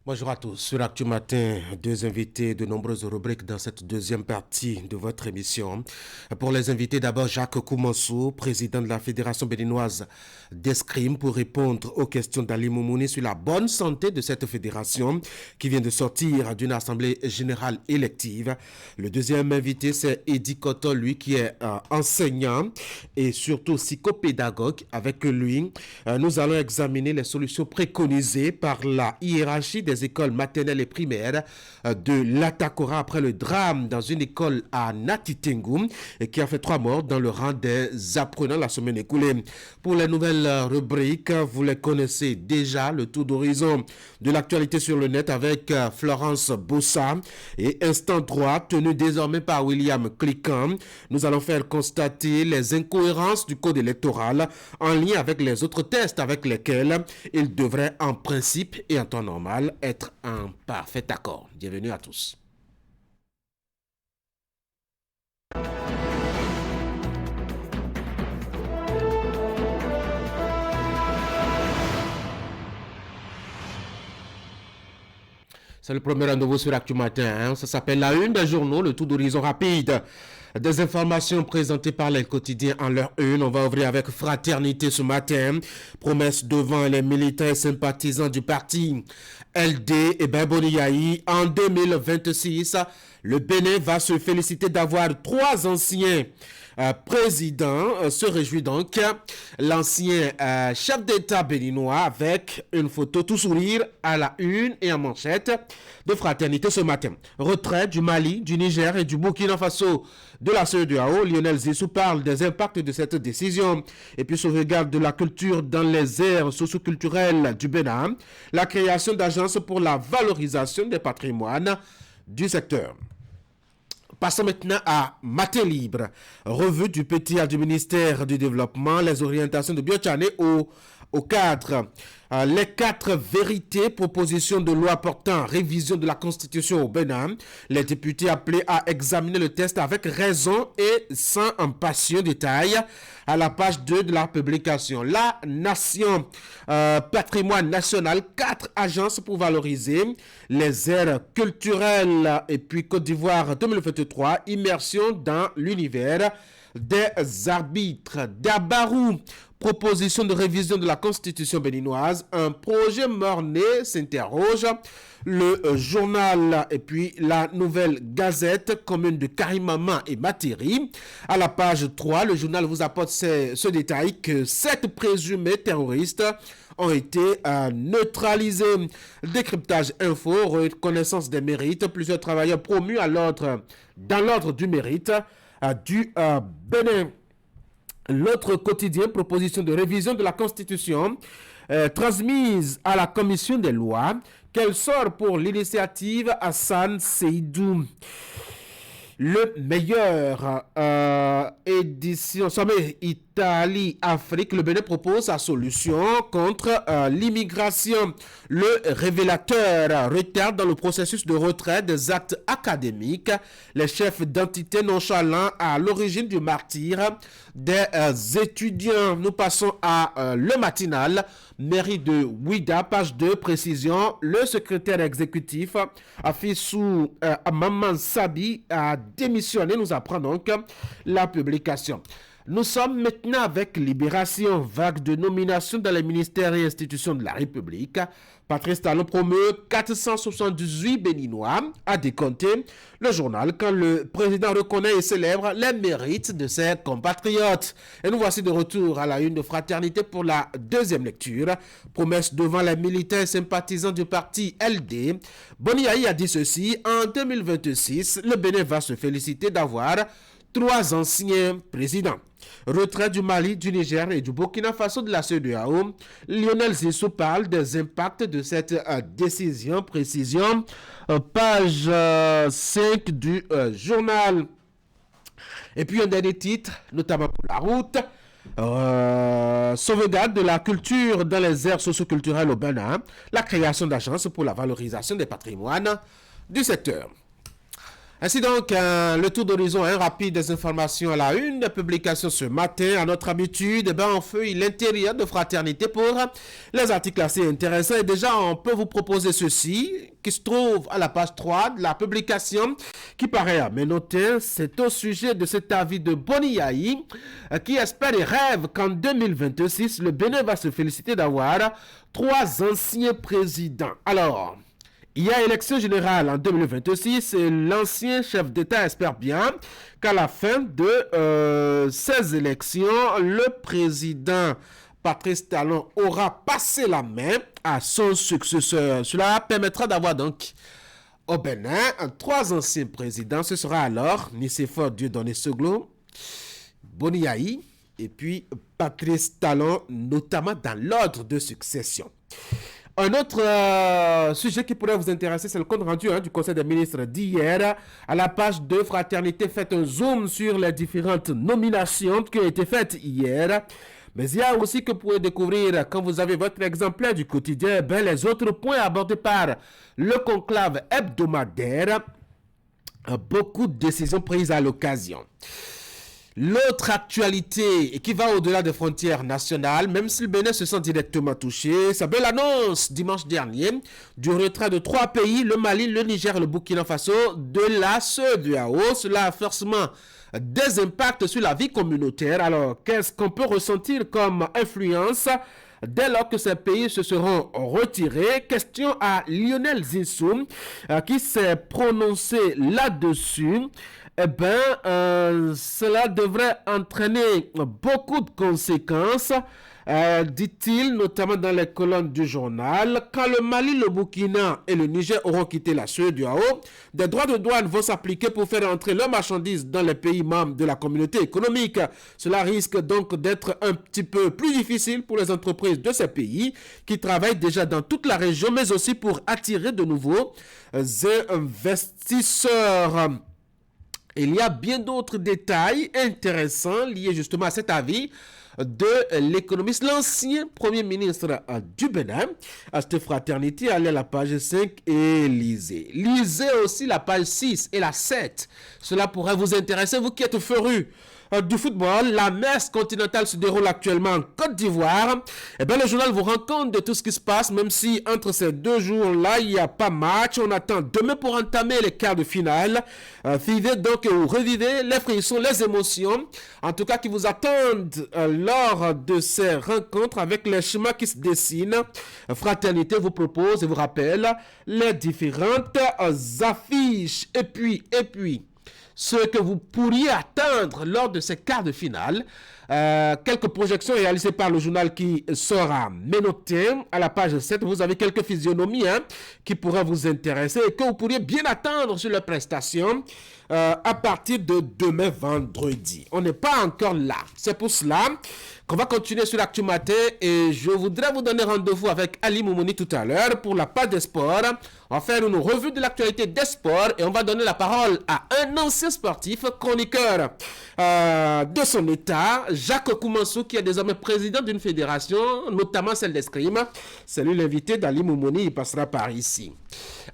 Bonjour à tous. Sur Actu Matin, deux invités, de nombreuses rubriques dans cette deuxième partie de votre émission. Pour les invités, d'abord Jacques Koumansou, président de la Fédération béninoise d'escrime, pour répondre aux questions d'Ali Moumouni sur la bonne santé de cette fédération qui vient de sortir d'une assemblée générale élective. Le deuxième invité, c'est Eddy Koto, lui qui est enseignant et surtout psychopédagogue. Avec lui, nous allons examiner les solutions préconisées par la hiérarchie des écoles maternelles et primaires de l'Atakora après le drame dans une école à Natitengu et qui a fait 3 morts dans le rang des apprenants la semaine écoulée. Pour les nouvelles rubriques, vous les connaissez déjà, le tour d'horizon de l'actualité sur le net avec Florence Bossa et Instant droit tenu désormais par William Cliquant. Nous allons faire constater les incohérences du code électoral en lien avec les autres tests avec lesquels il devrait en principe et en temps normal être en parfait accord. Bienvenue à tous. C'est le premier rendez-vous sur Actu Matin. Ça s'appelle La Une des journaux, le tour d'horizon rapide. Des informations présentées par les quotidiens en leur une. On va ouvrir avec Fraternité ce matin. Promesse devant les militants et sympathisants du parti LD et Boni en 2026. Le Bénin va se féliciter d'avoir 3 anciens président se réjouit donc l'ancien chef d'État béninois avec une photo tout sourire à la une et en manchette de Fraternité ce matin. Retrait du Mali, du Niger et du Burkina Faso de la CEDEAO. Lionel Zissou parle des impacts de cette décision et puis sauvegarde de la culture dans les aires socioculturelles du Bénin. La création d'agences pour la valorisation des patrimoines du secteur. Passons maintenant à Matin Libre, revue du PTA du ministère du Développement, les orientations de Biochane au cadre. Les 4 vérités, propositions de loi portant révision de la Constitution au Bénin. Les députés appelés à examiner le texte avec raison et sans un patient détail à la page 2 de la publication. La Nation, patrimoine national, 4 agences pour valoriser les aires culturelles. Et puis Côte d'Ivoire 2023, immersion dans l'univers des arbitres. Dabarou, proposition de révision de la Constitution béninoise, un projet mort-né s'interroge. Le journal et puis la nouvelle gazette commune de Karimama et Matiri. À la page 3, le journal vous apporte ce détail que 7 présumés terroristes ont été neutralisés. Décryptage info, reconnaissance des mérites, plusieurs travailleurs promus dans l'ordre du mérite du Bénin. L'autre quotidien, proposition de révision de la Constitution transmise à la Commission des lois. Quel sort pour l'initiative Hassan Seydou? Le meilleur édition sommet Italie-Afrique, le Bénin propose sa solution contre l'immigration. Le révélateur retard dans le processus de retrait des actes académiques. Les chefs d'entité nonchalants à l'origine du martyre des étudiants. Nous passons à le matinal. Mairie de Ouida, page 2, précision. Le secrétaire exécutif Afissou Maman Sabi a démissionné. Nous apprend donc la publication. Nous sommes maintenant avec Libération, vague de nominations dans les ministères et institutions de la République. Patrice Talon promeut 478 Béninois à décompter. Le journal, quand le président reconnaît et célèbre les mérites de ses compatriotes. Et nous voici de retour à la une de Fraternité pour la deuxième lecture. Promesse devant les militants et sympathisants du parti LD. Boni a dit ceci: en 2026, le Bénin va se féliciter d'avoir 3 anciens présidents. Retrait du Mali, du Niger et du Burkina Faso de la CEDEAO. Lionel Zissou parle des impacts de cette décision. Précision, page 5 du journal. Et puis un dernier titre, notamment pour la route. Sauvegarde de la culture dans les aires socioculturelles au Bénin. La création d'agences pour la valorisation des patrimoines du secteur. Ainsi donc, le tour d'horizon, rapide des informations à la une des publications ce matin. À notre habitude, on feuille l'intérieur de Fraternité pour les articles assez intéressants. Et déjà, on peut vous proposer ceci, qui se trouve à la page 3 de la publication, qui paraît à mes noter. C'est au sujet de cet avis de Boniaï, qui espère et rêve qu'en 2026, le Bénin va se féliciter d'avoir 3 anciens présidents. Alors, il y a élection générale en 2026 et l'ancien chef d'État espère bien qu'à la fin de ces élections, le président Patrice Talon aura passé la main à son successeur. Cela permettra d'avoir donc au Bénin 3 anciens présidents. Ce sera alors Nicéphore Dieudonné Soglo, Boniaï et puis Patrice Talon, notamment dans l'ordre de succession. Un autre sujet qui pourrait vous intéresser, c'est le compte rendu du Conseil des ministres d'hier. À la page 2, Fraternité, faites un zoom sur les différentes nominations qui ont été faites hier. Mais il y a aussi que vous pouvez découvrir, quand vous avez votre exemplaire du quotidien, les autres points abordés par le conclave hebdomadaire. Beaucoup de décisions prises à l'occasion. L'autre actualité qui va au-delà des frontières nationales, même si le Bénin se sent directement touché, c'est belle annonce dimanche dernier du retrait de 3 pays, le Mali, le Niger et le Burkina Faso, de la CEDEAO. Cela a forcément des impacts sur la vie communautaire. Alors, qu'est-ce qu'on peut ressentir comme influence dès lors que ces pays se seront retirés? Question à Lionel Zissou qui s'est prononcé là-dessus. Cela devrait entraîner beaucoup de conséquences, dit-il, notamment dans les colonnes du journal. Quand le Mali, le Burkina et le Niger auront quitté la CEDEAO, des droits de douane vont s'appliquer pour faire entrer leurs marchandises dans les pays membres de la communauté économique. Cela risque donc d'être un petit peu plus difficile pour les entreprises de ces pays qui travaillent déjà dans toute la région, mais aussi pour attirer de nouveaux investisseurs. Il y a bien d'autres détails intéressants liés justement à cet avis de l'économiste, l'ancien premier ministre du Bénin. À cette fraternité, allez à la page 5 et lisez. Lisez aussi la page 6 et la 7. Cela pourrait vous intéresser, vous qui êtes férus du football. La messe continentale se déroule actuellement en Côte d'Ivoire. Le journal vous rend compte de tout ce qui se passe, même si entre ces 2 jours-là, il n'y a pas match. On attend demain pour entamer les quarts de finale. Vivez donc ou revivez les frissons, les émotions, en tout cas qui vous attendent lors de ces rencontres avec les chemins qui se dessinent. Fraternité vous propose et vous rappelle les différentes affiches. Et puis, ce que vous pourriez attendre lors de ces quarts de finale. Quelques projections réalisées par le journal qui sera menotté. À la page 7, vous avez quelques physionomies qui pourraient vous intéresser et que vous pourriez bien attendre sur les prestations à partir de demain vendredi. On n'est pas encore là. C'est pour cela qu'on va continuer sur l'Actu Matin et je voudrais vous donner rendez-vous avec Ali Moumouni tout à l'heure pour la page des sports. On va faire une revue de l'actualité des sports et on va donner la parole à un ancien sportif, chroniqueur de son état, Jacques Koumansou, qui est désormais président d'une fédération, notamment celle d'escrime. C'est lui l'invité d'Ali Moumouni, il passera par ici.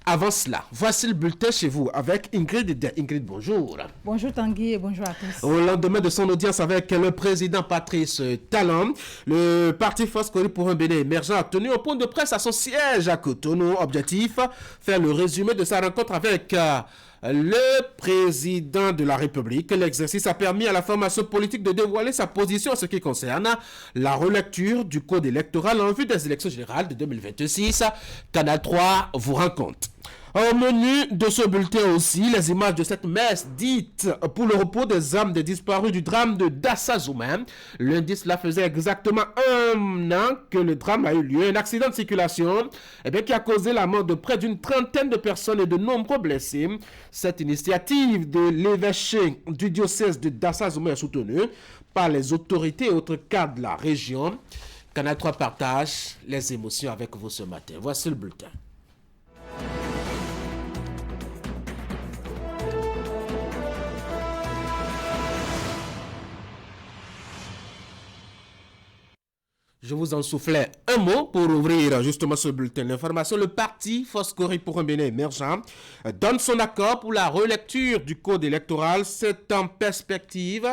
Avant cela, voici le bulletin chez vous avec Ingrid. Ingrid, bonjour. Bonjour Tanguy et bonjour à tous. Au lendemain de son audience avec le président Patrice Talon, le parti Foscori pour un Bénin émergent a tenu un point de presse à son siège à Cotonou. Objectif, faire le résumé de sa rencontre avec le président de la République. L'exercice a permis à la formation politique de dévoiler sa position en ce qui concerne la relecture du code électoral en vue des élections générales de 2026. Canal 3 vous rend compte. Au menu de ce bulletin aussi, les images de cette messe dite pour le repos des âmes des disparus du drame de Dassazoumen. Lundi, cela faisait exactement 1 an que le drame a eu lieu. Un accident de circulation qui a causé la mort de près d'une trentaine de personnes et de nombreux blessés. Cette initiative de l'évêché du diocèse de Dassazoumen est soutenue par les autorités et autres cadres de la région. Canal 3 partage les émotions avec vous ce matin. Voici le bulletin. Je vous en soufflais Un mot pour ouvrir justement ce bulletin d'information. Le parti Foscori pour un Bénin émergent donne son accord pour la relecture du code électoral. C'est en perspective,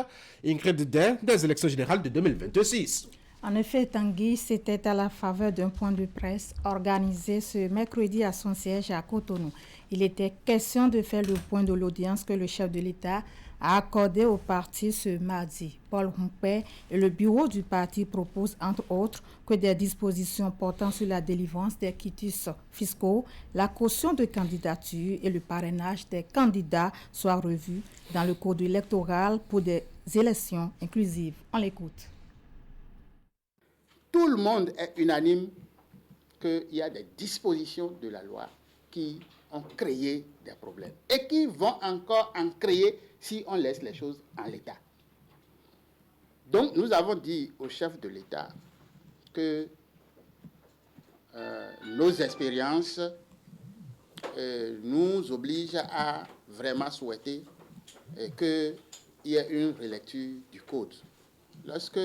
Ingrid Day, des élections générales de 2026. En effet, Tanguy, c'était à la faveur d'un point de presse organisé ce mercredi à son siège à Cotonou. Il était question de faire le point de l'audience que le chef de l'État a accordé au parti ce mardi. Paul Humpé et le bureau du parti proposent, entre autres, que des dispositions portant sur la délivrance des quitus fiscaux, la caution de candidature et le parrainage des candidats soient revus dans le code électoral pour des élections inclusives. On l'écoute. Tout le monde est unanime qu'il y a des dispositions de la loi qui ont créé des problèmes et qui vont encore en créer si on laisse les choses en l'état. Donc, nous avons dit au chef de l'État que nos expériences nous obligent à vraiment souhaiter qu'il y ait une relecture du code. Lorsque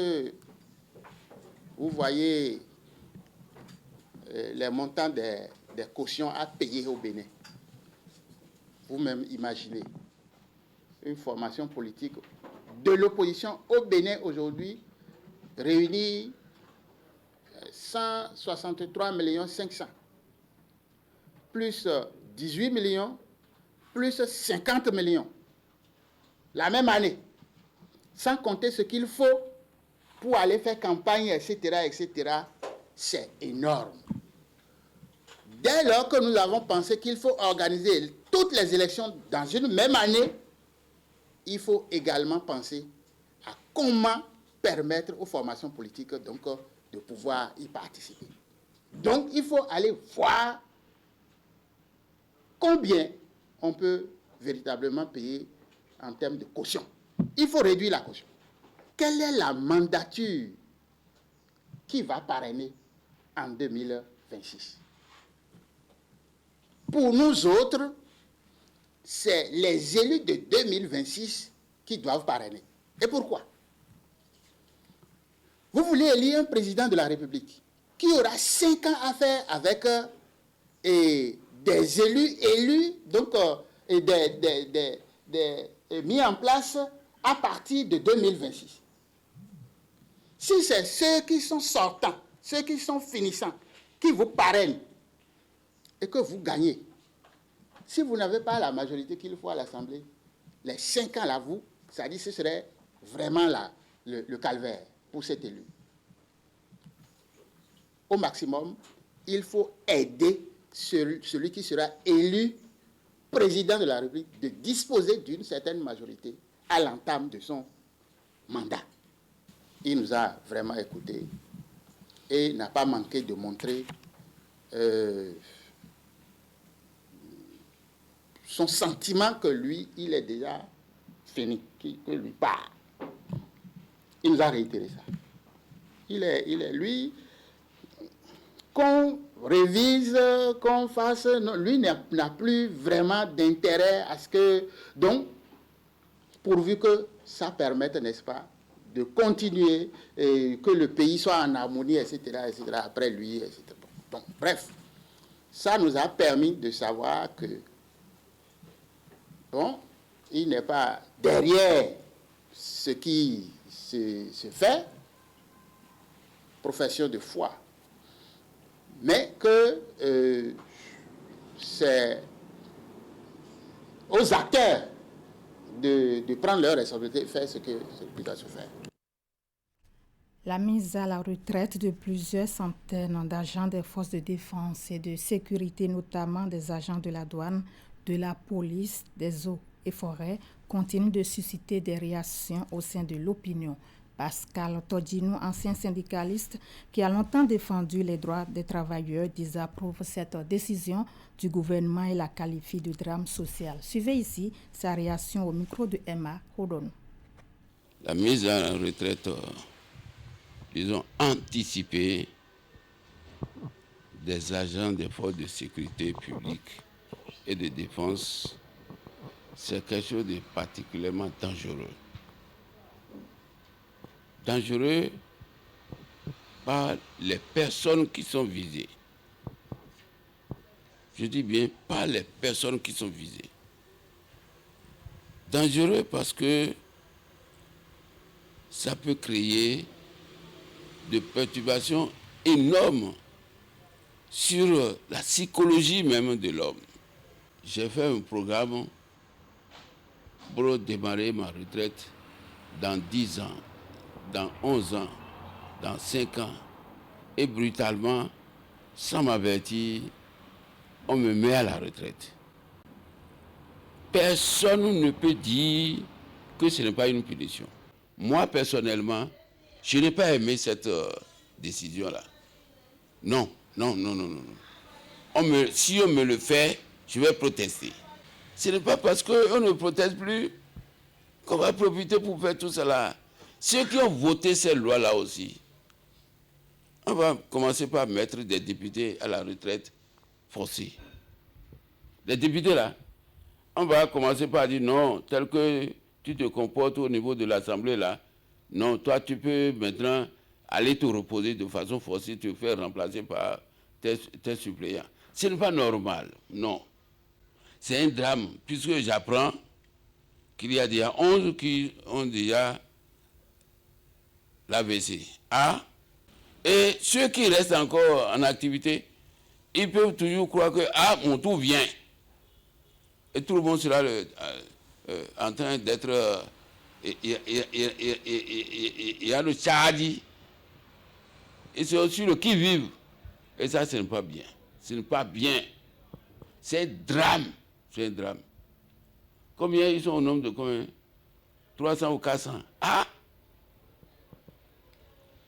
vous voyez les montants des cautions à payer au Bénin, vous-même imaginez une formation politique de l'opposition au Bénin aujourd'hui réunit 163 500 000, plus 18 millions, plus 50 millions, la même année, sans compter ce qu'il faut pour aller faire campagne, etc., c'est énorme. Dès lors que nous avons pensé qu'il faut organiser toutes les élections dans une même année, il faut également penser à comment permettre aux formations politiques donc, de pouvoir y participer. Donc, il faut aller voir combien on peut véritablement payer en termes de caution. Il faut réduire la caution. Quelle est la mandature qui va parrainer en 2026? Pour nous autres, c'est les élus de 2026 qui doivent parrainer. Et pourquoi? Vous voulez élire un président de la République qui aura 5 ans à faire avec des élus donc, mis en place à partir de 2026. Si c'est ceux qui sont sortants, ceux qui sont finissants, qui vous parrainent et que vous gagnez, si vous n'avez pas la majorité qu'il faut à l'Assemblée, les 5 ans là, ça dit ce serait vraiment le calvaire pour cet élu. Au maximum, il faut aider celui qui sera élu président de la République de disposer d'une certaine majorité à l'entame de son mandat. Il nous a vraiment écoutés et n'a pas manqué de montrer son sentiment que lui, il est déjà fini, que lui part. Il nous a réitéré ça. Il est lui, qu'on révise, qu'on fasse, non, lui n'a plus vraiment d'intérêt à ce que, donc, pourvu que ça permette, n'est-ce pas, de continuer et que le pays soit en harmonie, etc., après lui, etc. Donc, bref, ça nous a permis de savoir que, bon, il n'est pas derrière ce qui se fait, profession de foi, mais que c'est aux acteurs de prendre leur responsabilité et faire ce qui doit se faire. La mise à la retraite de plusieurs centaines d'agents des forces de défense et de sécurité, notamment des agents de la douane, de la police, des eaux et forêts, continue de susciter des réactions au sein de l'opinion. Pascal Todino, ancien syndicaliste qui a longtemps défendu les droits des travailleurs, désapprouve cette décision du gouvernement et la qualifie de drame social. Suivez ici sa réaction au micro de Emma Hodon. La mise à la retraite, disons, anticipée des agents des forces de sécurité publique et de défense, c'est quelque chose de particulièrement dangereux. Dangereux par les personnes qui sont visées. Je dis bien par les personnes qui sont visées. Dangereux parce que ça peut créer de perturbations énormes sur la psychologie même de l'homme. J'ai fait un programme pour démarrer ma retraite dans 10 ans, dans 11 ans, dans 5 ans. Et brutalement, sans m'avertir, on me met à la retraite. Personne ne peut dire que ce n'est pas une punition. Moi, personnellement, je n'ai pas aimé cette décision-là. Non. Si on me le fait, je vais protester. Ce n'est pas parce qu'on ne proteste plus qu'on va profiter pour faire tout cela. Ceux qui ont voté ces lois-là aussi, on va commencer par mettre des députés à la retraite forcée. Les députés là, on va commencer par dire non, tel que tu te comportes au niveau de l'Assemblée là, non, toi tu peux maintenant aller te reposer de façon forcée, te faire remplacer par tes suppléants. Ce n'est pas normal, non. C'est un drame, puisque j'apprends qu'il y a déjà 11 qui ont déjà l'AVC. Et ceux qui restent encore en activité, ils peuvent toujours croire que mon tour vient. Et tout le monde sera en train d'être... Il y a le tchadi. Et c'est aussi le qui-vive. Et ça, ce n'est pas bien. Ce n'est pas bien. C'est un drame. C'est un drame. Combien ils sont au nombre de combien? 300 ou 400.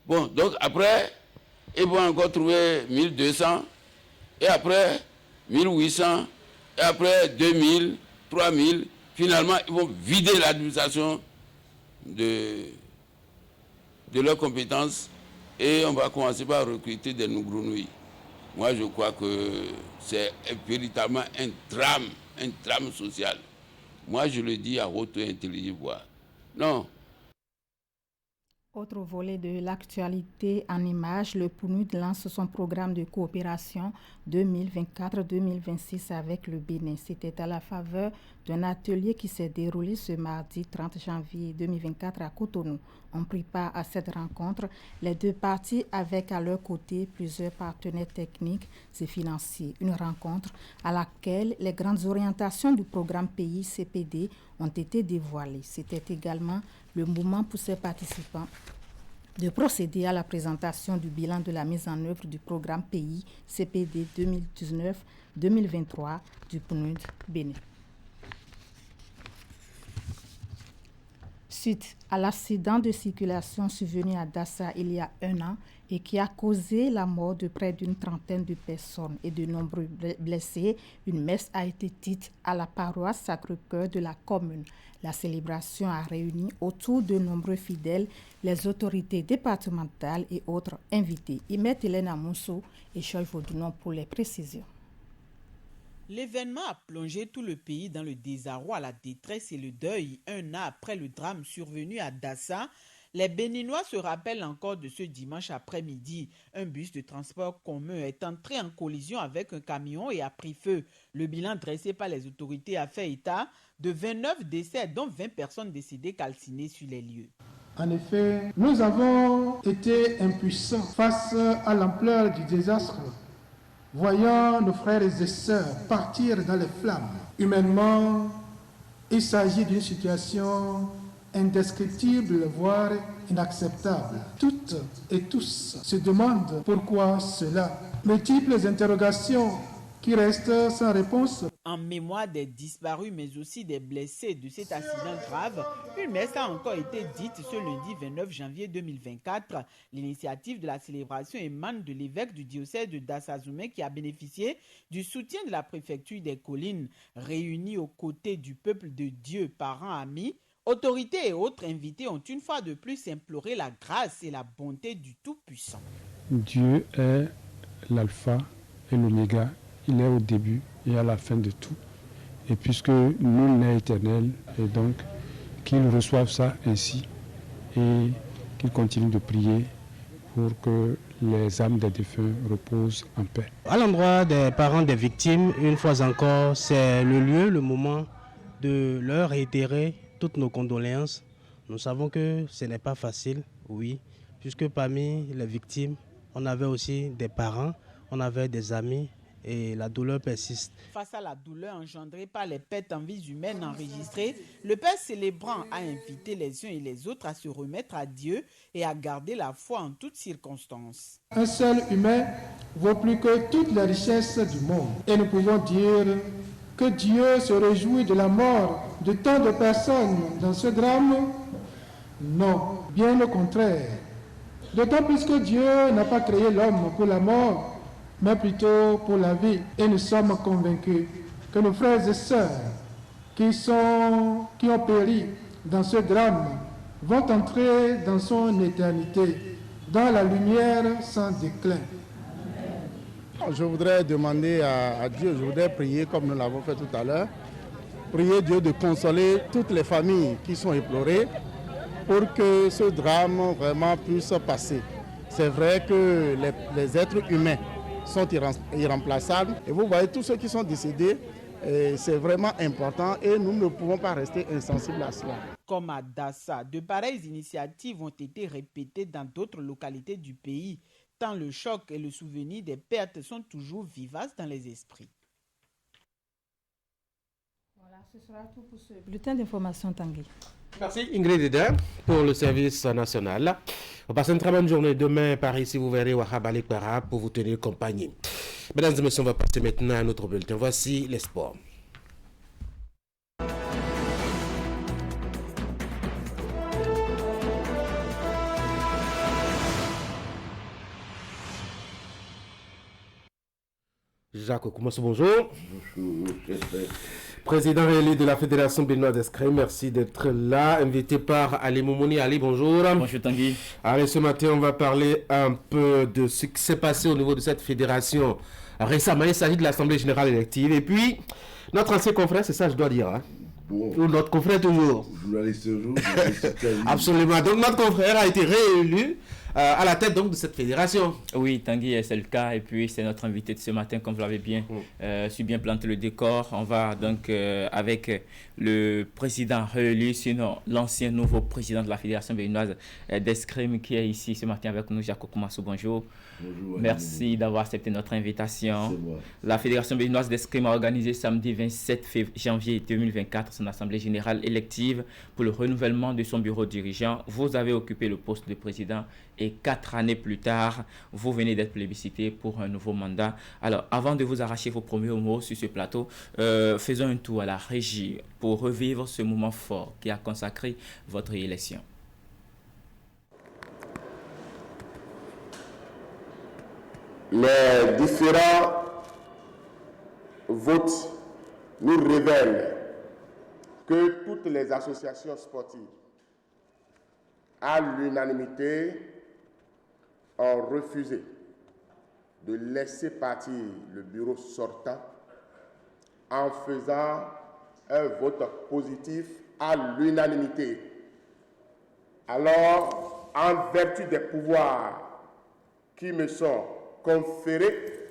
Bon, donc après, ils vont encore trouver 1200. Et après, 1800. Et après, 2000, 3000. Finalement, ils vont vider l'administration de leurs compétences. Et on va commencer par recruter des Nougrounouis. Moi, je crois que c'est véritablement un drame social. Moi, je le dis à haute et intelligible voix. Non. Autre volet de l'actualité en images, le PNUD lance son programme de coopération 2024-2026 avec le Bénin. C'était à la faveur d'un atelier qui s'est déroulé ce mardi 30 janvier 2024 à Cotonou. On prit part à cette rencontre les deux parties avec à leur côté plusieurs partenaires techniques et financiers. Une rencontre à laquelle les grandes orientations du programme pays CPD ont été dévoilées. C'était également le moment pour ces participants de procéder à la présentation du bilan de la mise en œuvre du programme pays CPD 2019-2023 du PNUD Bénin. Suite à l'accident de circulation survenu à Dassa il y a 1 an et qui a causé la mort de près d'une trentaine de personnes et de nombreux blessés, une messe a été dite à la paroisse Sacré-Cœur de la commune. La célébration a réuni autour de nombreux fidèles, les autorités départementales et autres invités. Imet Hélène Mousso et Choy Vaudounon pour les précisions. L'événement a plongé tout le pays dans le désarroi, la détresse et le deuil. 1 an après le drame survenu à Dassa, les Béninois se rappellent encore de ce dimanche après-midi. Un bus de transport commun est entré en collision avec un camion et a pris feu. Le bilan dressé par les autorités a fait état de 29 décès, dont 20 personnes décédées calcinées sur les lieux. En effet, nous avons été impuissants face à l'ampleur du désastre. Voyant nos frères et sœurs partir dans les flammes, humainement, il s'agit d'une situation indescriptible, voire inacceptable. Toutes et tous se demandent pourquoi cela. Multiples interrogations qui restent sans réponse. En mémoire des disparus, mais aussi des blessés de cet accident grave, une messe a encore été dite ce lundi 29 janvier 2024. L'initiative de la célébration émane de l'évêque du diocèse de Dassa-Zoumé qui a bénéficié du soutien de la préfecture des collines, réunis aux côtés du peuple de Dieu, parents, amis. Autorités et autres invités ont une fois de plus imploré la grâce et la bonté du Tout-Puissant. Dieu est l'alpha et l'oméga. Il est au début et à la fin de tout. Et puisque nul n'est éternel, et donc qu'ils reçoivent ça ainsi et qu'ils continuent de prier pour que les âmes des défunts reposent en paix. À l'endroit des parents des victimes, une fois encore, c'est le lieu, le moment de leur réitérer toutes nos condoléances. Nous savons que ce n'est pas facile, oui, puisque parmi les victimes, on avait aussi des parents, on avait des amis et la douleur persiste. Face à la douleur engendrée par les pertes en vies humaines enregistrées, le père célébrant a invité les uns et les autres à se remettre à Dieu et à garder la foi en toutes circonstances. Un seul humain vaut plus que toutes les richesses du monde. Et nous pouvons dire que Dieu se réjouit de la mort de tant de personnes dans ce drame. Non, bien au contraire. D'autant plus que Dieu n'a pas créé l'homme pour la mort, mais plutôt pour la vie. Et nous sommes convaincus que nos frères et sœurs qui ont péri dans ce drame vont entrer dans son éternité, dans la lumière sans déclin. Je voudrais demander à Dieu, je voudrais prier comme nous l'avons fait tout à l'heure, prier Dieu de consoler toutes les familles qui sont éplorées pour que ce drame vraiment puisse passer. C'est vrai que les êtres humains sont irremplaçables. Et vous voyez, tous ceux qui sont décédés, c'est vraiment important et nous ne pouvons pas rester insensibles à cela. Comme à Dassa, de pareilles initiatives ont été répétées dans d'autres localités du pays, tant le choc et le souvenir des pertes sont toujours vivaces dans les esprits. Voilà, ce sera tout pour ce bulletin d'information, Tanguy. Merci Ingrid Eder pour le service national. On passe une très bonne journée. Demain, par ici, vous verrez Wahab Alekbara pour vous tenir compagnie. Mesdames et messieurs, on va passer maintenant à notre bulletin. Voici les sports. Jacques Okumaso, bonjour. Bonjour. Président élu de la Fédération béninoise d'escrime, merci d'être là. Invité par Ali Moumouni. Ali, bonjour. Bonjour Tanguy. Allez, ce matin, on va parler un peu de ce qui s'est passé au niveau de cette fédération récemment. Il s'agit de l'Assemblée générale élective. Et puis, notre ancien confrère, c'est ça, je dois dire. Hein? Bon. Ou notre confrère toujours. Journaliste toujours. Absolument. Donc, notre confrère a été réélu à la tête donc de cette fédération. Oui, Tanguy, c'est le cas. Et puis, c'est notre invité de ce matin, comme vous l'avez bien su bien planter le décor. On va donc avec le président réélu, sinon l'ancien nouveau président de la Fédération béninoise d'escrime qui est ici ce matin avec nous, Jacques Okumaso. Bonjour. Bonjour. Merci d'avoir accepté notre invitation. La Fédération béninoise d'escrime a organisé samedi 27 janvier 2024 son assemblée générale élective pour le renouvellement de son bureau dirigeant. Vous avez occupé le poste de président et 4 années plus tard, vous venez d'être plébiscité pour un nouveau mandat. Alors, avant de vous arracher vos premiers mots sur ce plateau, faisons un tour à la régie pour revivre ce moment fort qui a consacré votre élection. Les différents votes nous révèlent que toutes les associations sportives, à l'unanimité, ont refusé de laisser partir le bureau sortant en faisant un vote positif à l'unanimité. Alors, en vertu des pouvoirs qui me sont conférés,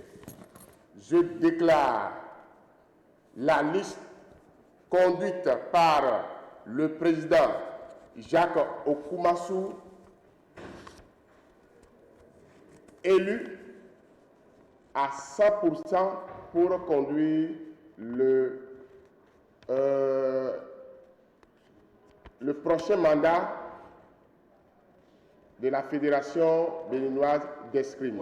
je déclare la liste conduite par le président Jacques Okumaso élu à 100% pour conduire le prochain mandat de la Fédération béninoise d'escrime.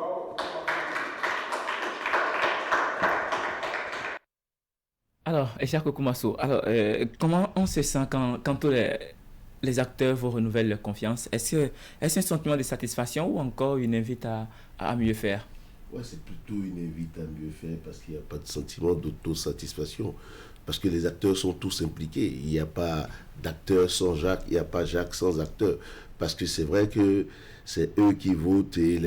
Alors, Jacques Okumaso, comment on se sent quand tous les acteurs vous renouvellent leur confiance? Est-ce un sentiment de satisfaction ou encore une invite à mieux faire? Ouais, c'est plutôt une invite à mieux faire parce qu'il n'y a pas de sentiment d'autosatisfaction. Parce que les acteurs sont tous impliqués. Il n'y a pas d'acteur sans Jacques, il n'y a pas Jacques sans acteur. Parce que c'est vrai que c'est eux qui votent et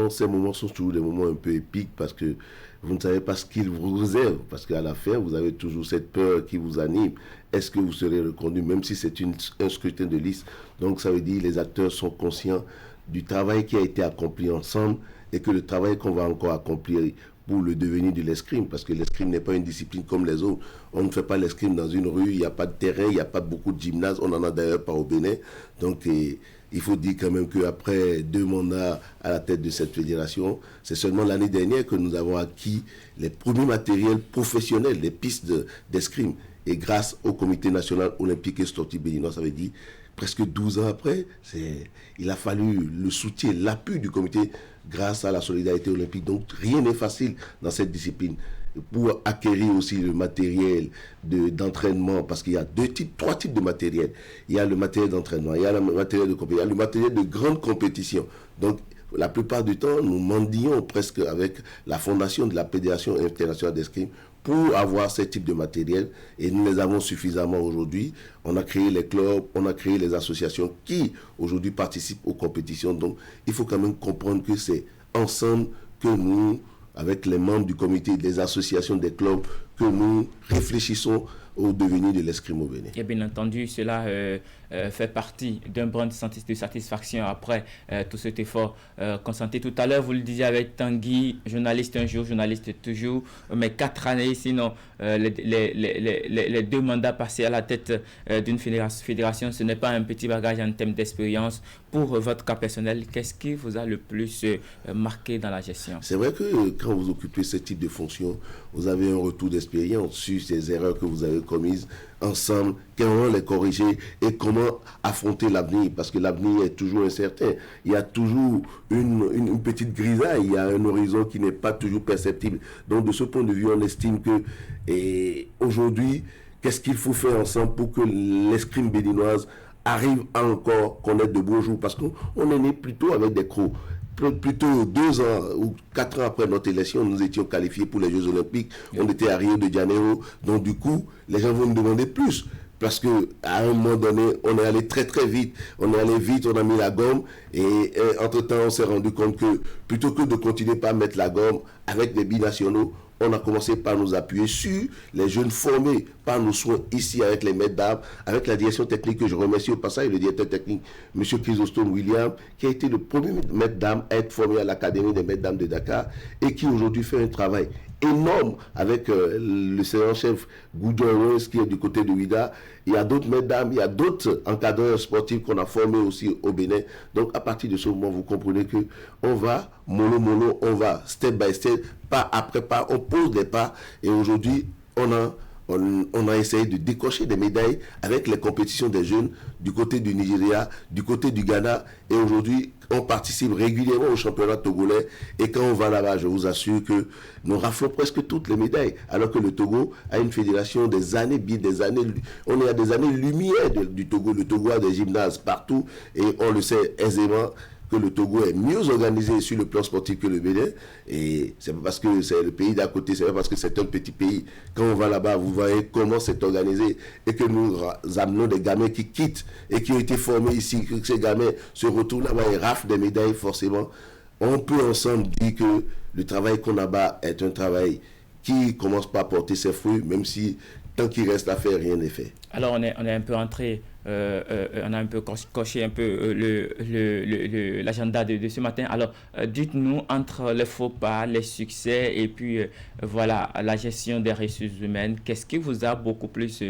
ces moments sont toujours des moments un peu épiques parce que vous ne savez pas ce qu'ils vous réservent. Parce qu'à la fin, vous avez toujours cette peur qui vous anime. Est-ce que vous serez reconduit, même si c'est un scrutin de liste? Donc ça veut dire que les acteurs sont conscients du travail qui a été accompli ensemble et que le travail qu'on va encore accomplir pour le devenir de l'escrime, parce que l'escrime n'est pas une discipline comme les autres. On ne fait pas l'escrime dans une rue, il n'y a pas de terrain, il n'y a pas beaucoup de gymnases, on en a d'ailleurs pas au Bénin. Donc il faut dire quand même qu'après 2 mandats à la tête de cette fédération, c'est seulement l'année dernière que nous avons acquis les premiers matériels professionnels, les pistes d'escrime. Et grâce au Comité national olympique et sportif béninois, ça veut dire presque 12 ans après, il a fallu le soutien, l'appui du comité grâce à la solidarité olympique. Donc rien n'est facile dans cette discipline. Pour acquérir aussi le matériel d'entraînement, parce qu'il y a 3 types de matériel. Il y a le matériel d'entraînement, il y a le matériel de compétition, il y a le matériel de grande compétition. Donc la plupart du temps, nous mendions presque avec la fondation de la Fédération internationale d'escrime pour avoir ce type de matériel, et nous les avons suffisamment aujourd'hui. On a créé les clubs, on a créé les associations qui aujourd'hui participent aux compétitions. Donc il faut quand même comprendre que c'est ensemble que nous, avec les membres du comité, des associations, des clubs, que nous réfléchissons au devenir de l'escrime au Bénin. Et bien entendu, cela fait partie d'un brin de satisfaction après tout cet effort consenti. Tout à l'heure, vous le disiez avec Tanguy, journaliste un jour, journaliste toujours, mais 4 années, sinon les 2 mandats passés à la tête d'une fédération, ce n'est pas un petit bagage en termes d'expérience. Pour votre cas personnel, qu'est-ce qui vous a le plus marqué dans la gestion? C'est vrai que quand vous occupez ce type de fonction, vous avez un retour d'expérience sur ces erreurs que vous avez commises ensemble, comment les corriger et comment affronter l'avenir, parce que l'avenir est toujours incertain. Il y a toujours une petite grisaille, il y a un horizon qui n'est pas toujours perceptible. Donc de ce point de vue, on estime que aujourd'hui, qu'est-ce qu'il faut faire ensemble pour que l'escrime béninoise arrive à encore connaître de beaux jours, parce qu'on est né plutôt avec des crocs. Plutôt 2 ans ou 4 ans après notre élection, nous étions qualifiés pour les Jeux Olympiques. On était à Rio de Janeiro. Donc du coup, les gens vont nous demander plus. Parce qu'à un moment donné, on est allé très très vite. On est allé vite, on a mis la gomme. Et entre-temps, on s'est rendu compte que plutôt que de continuer par mettre la gomme avec des binationaux, on a commencé par nous appuyer sur les jeunes formés par nos soins ici avec les maîtres d'armes, avec la direction technique que je remercie au passage, le directeur technique, M. Chrysostome William, qui a été le premier maître d'armes à être formé à l'Académie des maîtres d'armes de Dakar et qui aujourd'hui fait un travail énorme avec le sergent-chef Goudjon Rose qui est du côté de Ouida. Il y a d'autres maîtres d'armes, il y a d'autres encadreurs sportifs qu'on a formés aussi au Bénin. Donc à partir de ce moment, vous comprenez que on va mollo, on va step by step, pas après pas, on pose des pas. Et aujourd'hui, on a essayé de décocher des médailles avec les compétitions des jeunes du côté du Nigeria, du côté du Ghana. Et aujourd'hui, on participe régulièrement au championnat togolais. Et quand on va là-bas, je vous assure que nous raflons presque toutes les médailles. Alors que le Togo a une fédération des années, on est à des années-lumière du Togo. Le Togo a des gymnases partout. Et on le sait aisément que le Togo est mieux organisé sur le plan sportif que le Bénin. Et c'est pas parce que c'est le pays d'à côté, c'est pas parce que c'est un petit pays. Quand on va là-bas, vous voyez comment c'est organisé et que nous amenons des gamins qui quittent et qui ont été formés ici, que ces gamins se retrouvent là-bas et raflent des médailles forcément. On peut ensemble dire que le travail qu'on a bas est un travail qui commence par porter ses fruits, même si tant qu'il reste à faire, rien n'est fait. Alors on est un peu entré, on a un peu coché un peu l'agenda de ce matin. Alors dites-nous, entre les faux pas, les succès et puis voilà, la gestion des ressources humaines, qu'est-ce qui vous a beaucoup plus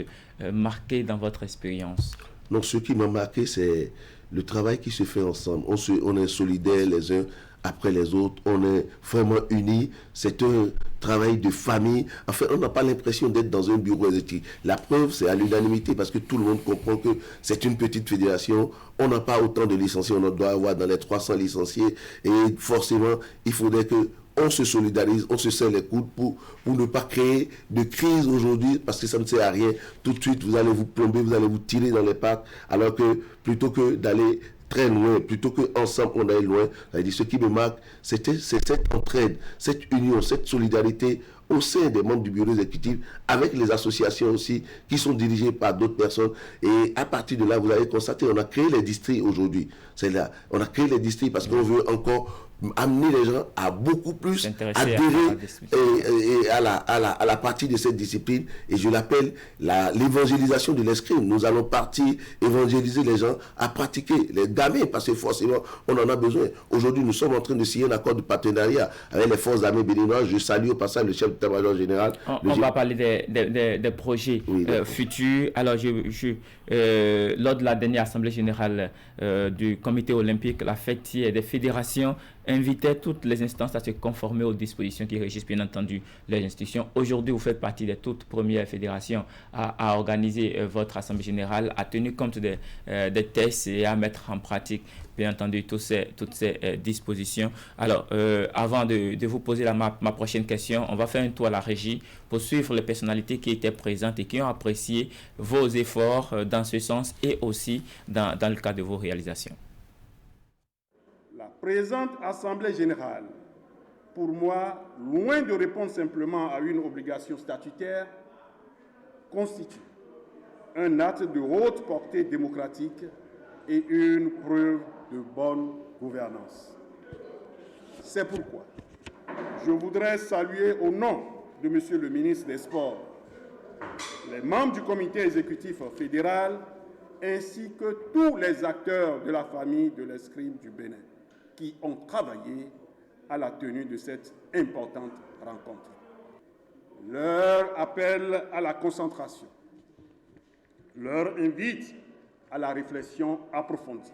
marqué dans votre expérience? Donc ce qui m'a marqué, c'est le travail qui se fait ensemble. On est solidaires les uns après les autres, on est vraiment unis. C'est un travail de famille. Enfin, on n'a pas l'impression d'être dans un bureau exécutif. La preuve, c'est à l'unanimité parce que tout le monde comprend que c'est une petite fédération. On n'a pas autant de licenciés, on en doit avoir dans les 300 licenciés. Et forcément, il faudrait que on se solidarise, on se serre les coudes pour ne pas créer de crise aujourd'hui, parce que ça ne sert à rien. Tout de suite, vous allez vous plomber, vous allez vous tirer dans les pattes, alors que plutôt que d'aller très loin, plutôt qu'ensemble on aille loin, ce qui me marque, c'est cette entraide, cette union, cette solidarité au sein des membres du bureau exécutif, avec les associations aussi, qui sont dirigées par d'autres personnes. Et à partir de là, vous avez constaté, on a créé les districts aujourd'hui. C'est là, on a créé les districts parce qu'on veut encore amener les gens à beaucoup plus adhérer à la partie de cette discipline, et je l'appelle l'évangélisation de l'escrime. Nous allons partir évangéliser les gens à pratiquer, les gamins, parce que forcément on en a besoin. Aujourd'hui nous sommes en train de signer un accord de partenariat avec les forces armées béninoises. Je salue au passage le chef d'état-major général. On va parler des projets futurs. Alors lors de la dernière assemblée générale du comité olympique, la fêtière des fédérations invitait toutes les instances à se conformer aux dispositions qui régissent bien entendu les institutions. Aujourd'hui, vous faites partie des toutes premières fédérations à organiser votre assemblée générale, à tenir compte des tests et à mettre en pratique bien entendu toutes ces dispositions. Alors, avant de vous poser ma prochaine question, on va faire un tour à la régie pour suivre les personnalités qui étaient présentes et qui ont apprécié vos efforts dans ce sens et aussi dans le cadre de vos réalisations. La présente Assemblée générale, pour moi, loin de répondre simplement à une obligation statutaire, constitue un acte de haute portée démocratique et une preuve de bonne gouvernance. C'est pourquoi je voudrais saluer au nom de Monsieur le ministre des Sports, les membres du comité exécutif fédéral, ainsi que tous les acteurs de la famille de l'escrime du Bénin, qui ont travaillé à la tenue de cette importante rencontre. Leur appel à la concentration, leur invite à la réflexion approfondie,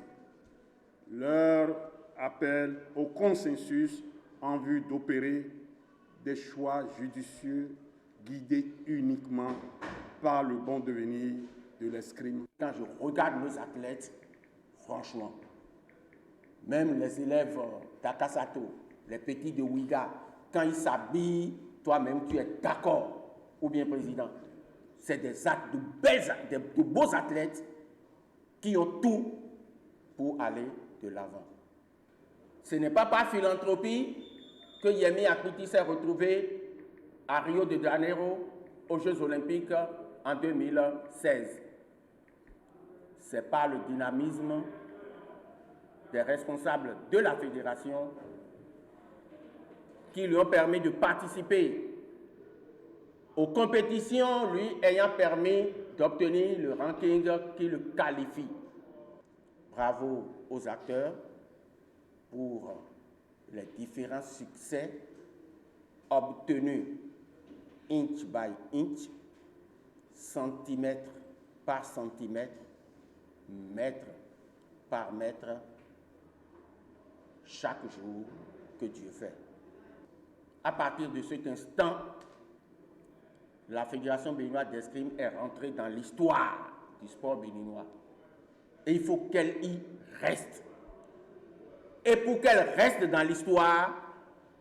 leur appel au consensus en vue d'opérer des choix judicieux guidés uniquement par le bon devenir de l'escrime. Quand je regarde nos athlètes, franchement, même les élèves d'Akasato, les petits de Ouiga, quand ils s'habillent, toi-même tu es d'accord, ou bien président. C'est des actes de beaux athlètes qui ont tout pour aller de l'avant. Ce n'est pas par philanthropie que Yemi Akuti s'est retrouvé à Rio de Janeiro aux Jeux Olympiques en 2016. C'est par le dynamisme des responsables de la fédération qui lui ont permis de participer aux compétitions, lui ayant permis d'obtenir le ranking qui le qualifie. Bravo aux acteurs pour les différents succès obtenus inch by inch, centimètre par centimètre, mètre par mètre, chaque jour que Dieu fait. À partir de cet instant, la Fédération béninoise d'escrime est rentrée dans l'histoire du sport béninois. Et il faut qu'elle y reste. Et pour qu'elle reste dans l'histoire,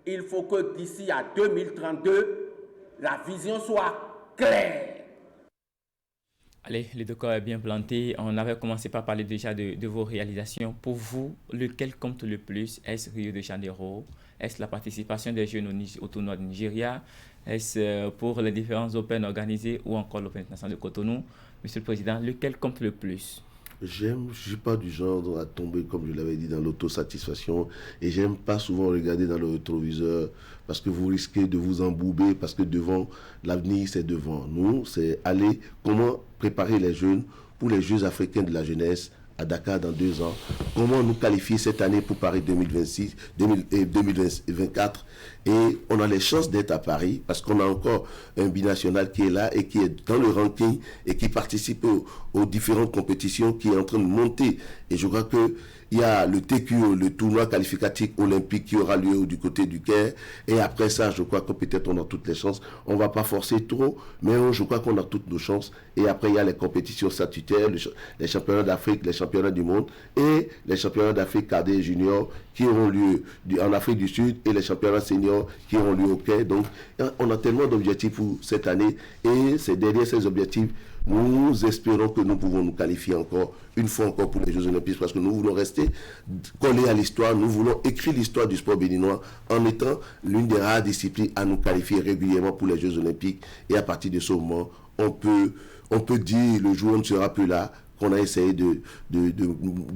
il faut que d'ici à 2032, la vision soit claire. Allez, le décor est bien planté. On avait commencé par parler déjà de vos réalisations. Pour vous, lequel compte le plus? Est-ce Rio de Janeiro? Est-ce la participation des jeunes au tournoi de Nigeria? Est-ce pour les différents Open organisés ou encore l'Open international de Cotonou? Monsieur le Président, lequel compte le plus? Je ne suis pas du genre à tomber, comme je l'avais dit, dans l'autosatisfaction, et j'aime pas souvent regarder dans le rétroviseur parce que vous risquez de vous embouber, parce que devant, l'avenir c'est devant nous, c'est aller comment préparer les jeunes pour les Jeux africains de la jeunesse à Dakar dans 2 ans, comment nous qualifier cette année pour Paris 2024, et on a les chances d'être à Paris parce qu'on a encore un binational qui est là et qui est dans le ranking et qui participe aux différentes compétitions, qui est en train de monter. Et je crois que il y a le TQO, le tournoi qualificatif olympique qui aura lieu du côté du Caire. Et après ça, je crois que peut-être on a toutes les chances. On ne va pas forcer trop, mais je crois qu'on a toutes nos chances. Et après, il y a les compétitions statutaires, les championnats d'Afrique, les championnats du monde et les championnats d'Afrique cadets et juniors qui auront lieu en Afrique du Sud et les championnats seniors qui auront lieu au Caire. Donc, on a tellement d'objectifs pour cette année. Et c'est derrière ces objectifs, nous espérons que nous pouvons nous qualifier encore, une fois encore pour les Jeux Olympiques, parce que nous voulons rester collés à l'histoire, nous voulons écrire l'histoire du sport béninois en étant l'une des rares disciplines à nous qualifier régulièrement pour les Jeux Olympiques. Et à partir de ce moment, on peut dire, le jour où on ne sera plus là, qu'on a essayé de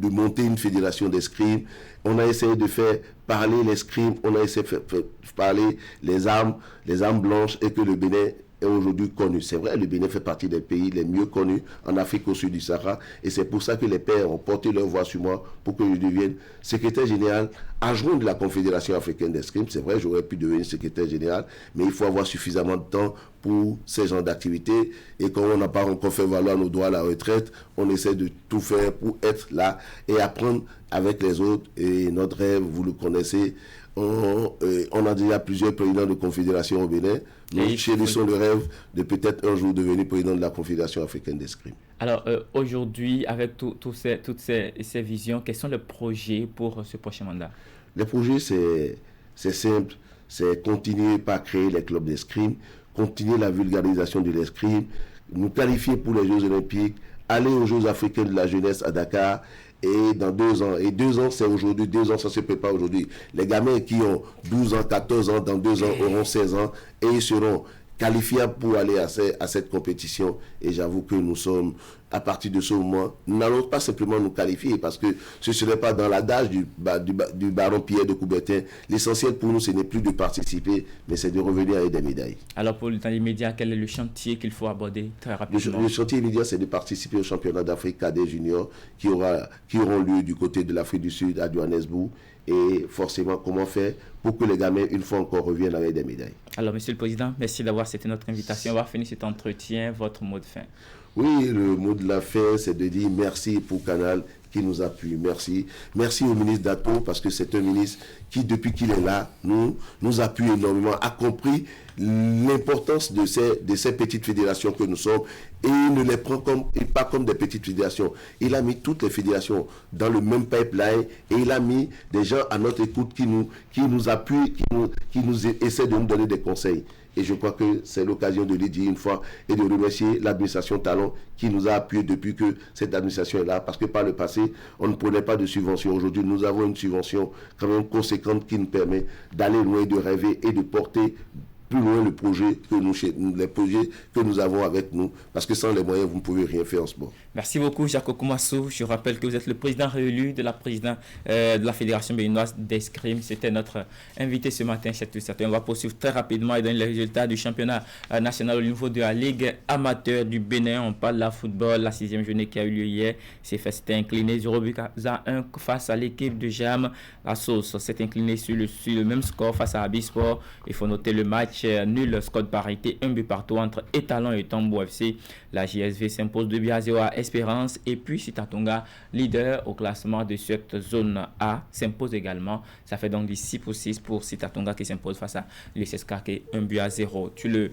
monter une fédération d'escrime, on a essayé de faire parler l'escrime, on a essayé de faire parler les armes blanches, et que le Bénin est aujourd'hui connu. C'est vrai, le Bénin fait partie des pays les mieux connus en Afrique au sud du Sahara, et c'est pour ça que les pères ont porté leur voix sur moi pour que je devienne secrétaire général adjoint de la Confédération africaine d'escrime. C'est vrai, j'aurais pu devenir secrétaire général, mais il faut avoir suffisamment de temps pour ces genres d'activités, et quand on n'a pas encore fait valoir nos droits à la retraite, on essaie de tout faire pour être là et apprendre avec les autres. Et notre rêve, vous le connaissez, on a déjà plusieurs présidents de confédération au Bénin. Nous chérissons le rêve de peut-être un jour devenir président de la Confédération africaine d'escrime. Alors aujourd'hui, avec toutes ces visions, quels sont les projets pour ce prochain mandat? Les projets, c'est simple, c'est continuer par créer les clubs d'escrime, continuer la vulgarisation de l'escrime, nous qualifier pour les Jeux Olympiques, aller aux Jeux africains de la jeunesse à Dakar, et dans 2 ans, et 2 ans c'est aujourd'hui, 2 ans ça se prépare aujourd'hui. Les gamins qui ont 12 ans, 14 ans, dans 2 ans auront 16 ans, et ils seront qualifiables pour aller à cette compétition. Et j'avoue que nous sommes, à partir de ce moment, nous n'allons pas simplement nous qualifier, parce que ce ne serait pas dans l'adage du baron Pierre de Coubertin. L'essentiel pour nous, ce n'est plus de participer, mais c'est de revenir avec des médailles. Alors pour le temps immédiat, quel est le chantier qu'il faut aborder très rapidement? Le chantier immédiat, c'est de participer au championnat d'Afrique cadet junior qui auront lieu du côté de l'Afrique du Sud à Johannesburg. Et forcément, comment faire pour que les gamins, une fois encore, reviennent avec des médailles. Alors, Monsieur le Président, merci d'avoir accepté notre invitation. On va finir cet entretien. Votre mot de fin? Oui, le mot de la fin, c'est de dire merci pour Canal qui nous appuie. Merci. Merci au ministre Dato, parce que c'est un ministre qui, depuis qu'il est là, nous appuie énormément, a compris l'importance de ces petites fédérations que nous sommes, et il ne les prend pas comme des petites fédérations. Il a mis toutes les fédérations dans le même pipeline, et il a mis des gens à notre écoute qui nous appuient, qui nous essaient de nous donner des conseils. Et je crois que c'est l'occasion de le dire une fois et de remercier l'administration Talon qui nous a appuyés depuis que cette administration est là. Parce que par le passé, on ne prenait pas de subvention. Aujourd'hui, nous avons une subvention quand même conséquente qui nous permet d'aller loin, de rêver et de porter plus loin les projets que nous avons avec nous. Parce que sans les moyens, vous ne pouvez rien faire en ce moment. Merci beaucoup, Jacques Okumassou. Je rappelle que vous êtes le président réélu de la Fédération béninoise d'escrime. C'était notre invité ce matin, chers téléspectateurs. On va poursuivre très rapidement et donner les résultats du championnat national au niveau de la Ligue amateur du Bénin. On parle de la football, la 6e journée qui a eu lieu hier. C'était incliné 0-1 face à l'équipe de Jam. La Sauce s'est inclinée sur le même score face à Abisport. Il faut noter le match nul, score de parité, 1 but partout entre Étalon et Tambo FC. La JSV s'impose 2-0 à Espérance, et puis Sitatonga, leader au classement de cette zone A, s'impose également. Ça fait donc du 6-6 pour Sitatonga qui s'impose face à l'USSK qui est 1-0.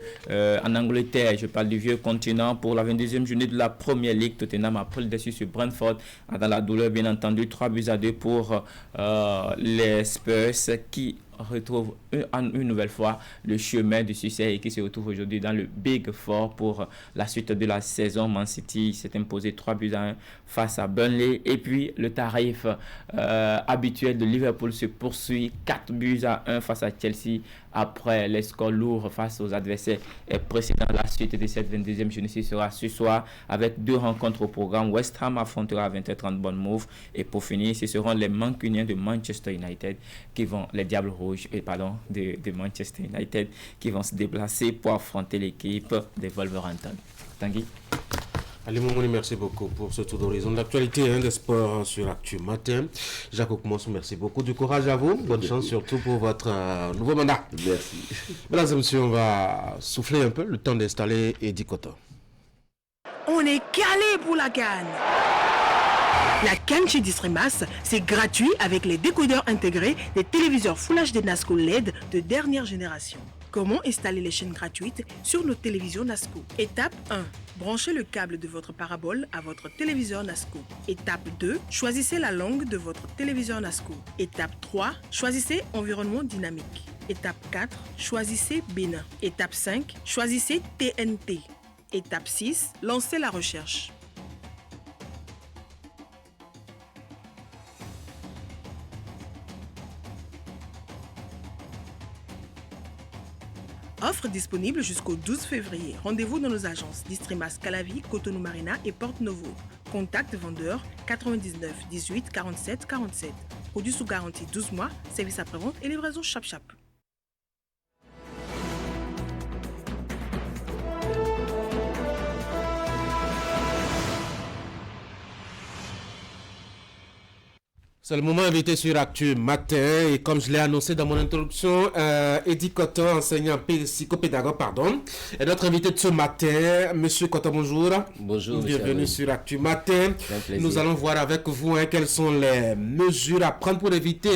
En Angleterre, je parle du vieux continent, pour la 22e journée de la Première Ligue, Tottenham a pris le dessus sur Brentford dans la douleur, bien entendu, 3-2 pour les Spurs qui retrouve une nouvelle fois le chemin du succès et qui se retrouve aujourd'hui dans le Big Four pour la suite de la saison. Man City s'est imposé 3-1 face à Burnley, et puis le tarif habituel de Liverpool se poursuit, 4-1 face à Chelsea après les scores lourds face aux adversaires précédents. La suite de cette 22e journée sera ce soir avec 2 rencontres au programme. West Ham affrontera à 20h30 Bournemouth, et pour finir, ce seront les Mancuniens de Manchester United qui vont, les Diables Rouges de Manchester United qui vont se déplacer pour affronter l'équipe des Wolverhampton. Tanguy. Ali Moumouni, merci beaucoup pour ce tour d'horizon de l'actualité des sports sur Actu Matin. Jacques Okumassou, merci beaucoup. Du courage à vous. Bonne chance surtout pour votre nouveau mandat. Merci. Mesdames et messieurs, on va souffler un peu, le temps d'installer Eddie Koto. On est calé pour la CAN. La CAN chez Distrimas, c'est gratuit avec les décodeurs intégrés des téléviseurs Full HD Nasco LED de dernière génération. Comment installer les chaînes gratuites sur nos télévisions Nasco? Étape 1. Branchez le câble de votre parabole à votre téléviseur Nasco. Étape 2. Choisissez la langue de votre téléviseur Nasco. Étape 3. Choisissez environnement dynamique. Étape 4. Choisissez Bénin. Étape 5. Choisissez TNT. Étape 6, lancer la recherche. Offre disponible jusqu'au 12 février. Rendez-vous dans nos agences Distrimas Calavi, Cotonou Marina et Porte Novo. Contact vendeur 99 18 47 47. Produit sous garantie 12 mois, service après-vente et livraison chap-chap. C'est le moment invité sur Actu Matin et comme je l'ai annoncé dans mon introduction, Eddie Coton, enseignant psychopédagogue, est notre invité de ce matin. Monsieur Coton, bonjour. Bonjour, bienvenue sur Actu Matin. Nous allons voir avec vous quelles sont les mesures à prendre pour éviter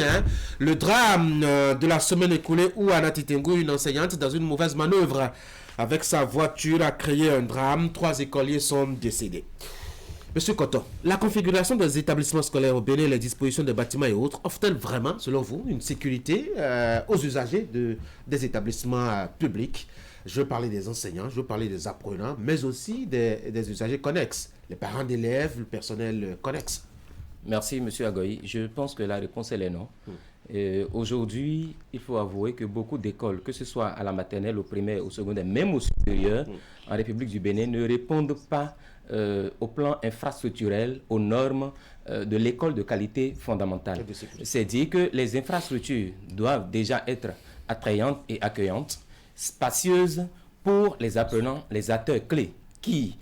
le drame de la semaine écoulée où Anna Titengo, une enseignante, dans une mauvaise manœuvre avec sa voiture, a créé un drame. 3 écoliers sont décédés. Monsieur Coton, la configuration des établissements scolaires au Bénin, les dispositions des bâtiments et autres, offrent-elles vraiment, selon vous, une sécurité aux usagers des établissements publics? Je veux parler des enseignants, je veux parler des apprenants, mais aussi des usagers connexes, les parents d'élèves, le personnel connexe. Merci, monsieur Agoy. Je pense que la réponse, elle est non. Aujourd'hui, il faut avouer que beaucoup d'écoles, que ce soit à la maternelle, au primaire, au secondaire, même au supérieur, en République du Bénin, ne répondent pas au plan infrastructurel, aux normes de l'école de qualité fondamentale. C'est dire que les infrastructures doivent déjà être attrayantes et accueillantes, spacieuses pour les apprenants, les acteurs clés qui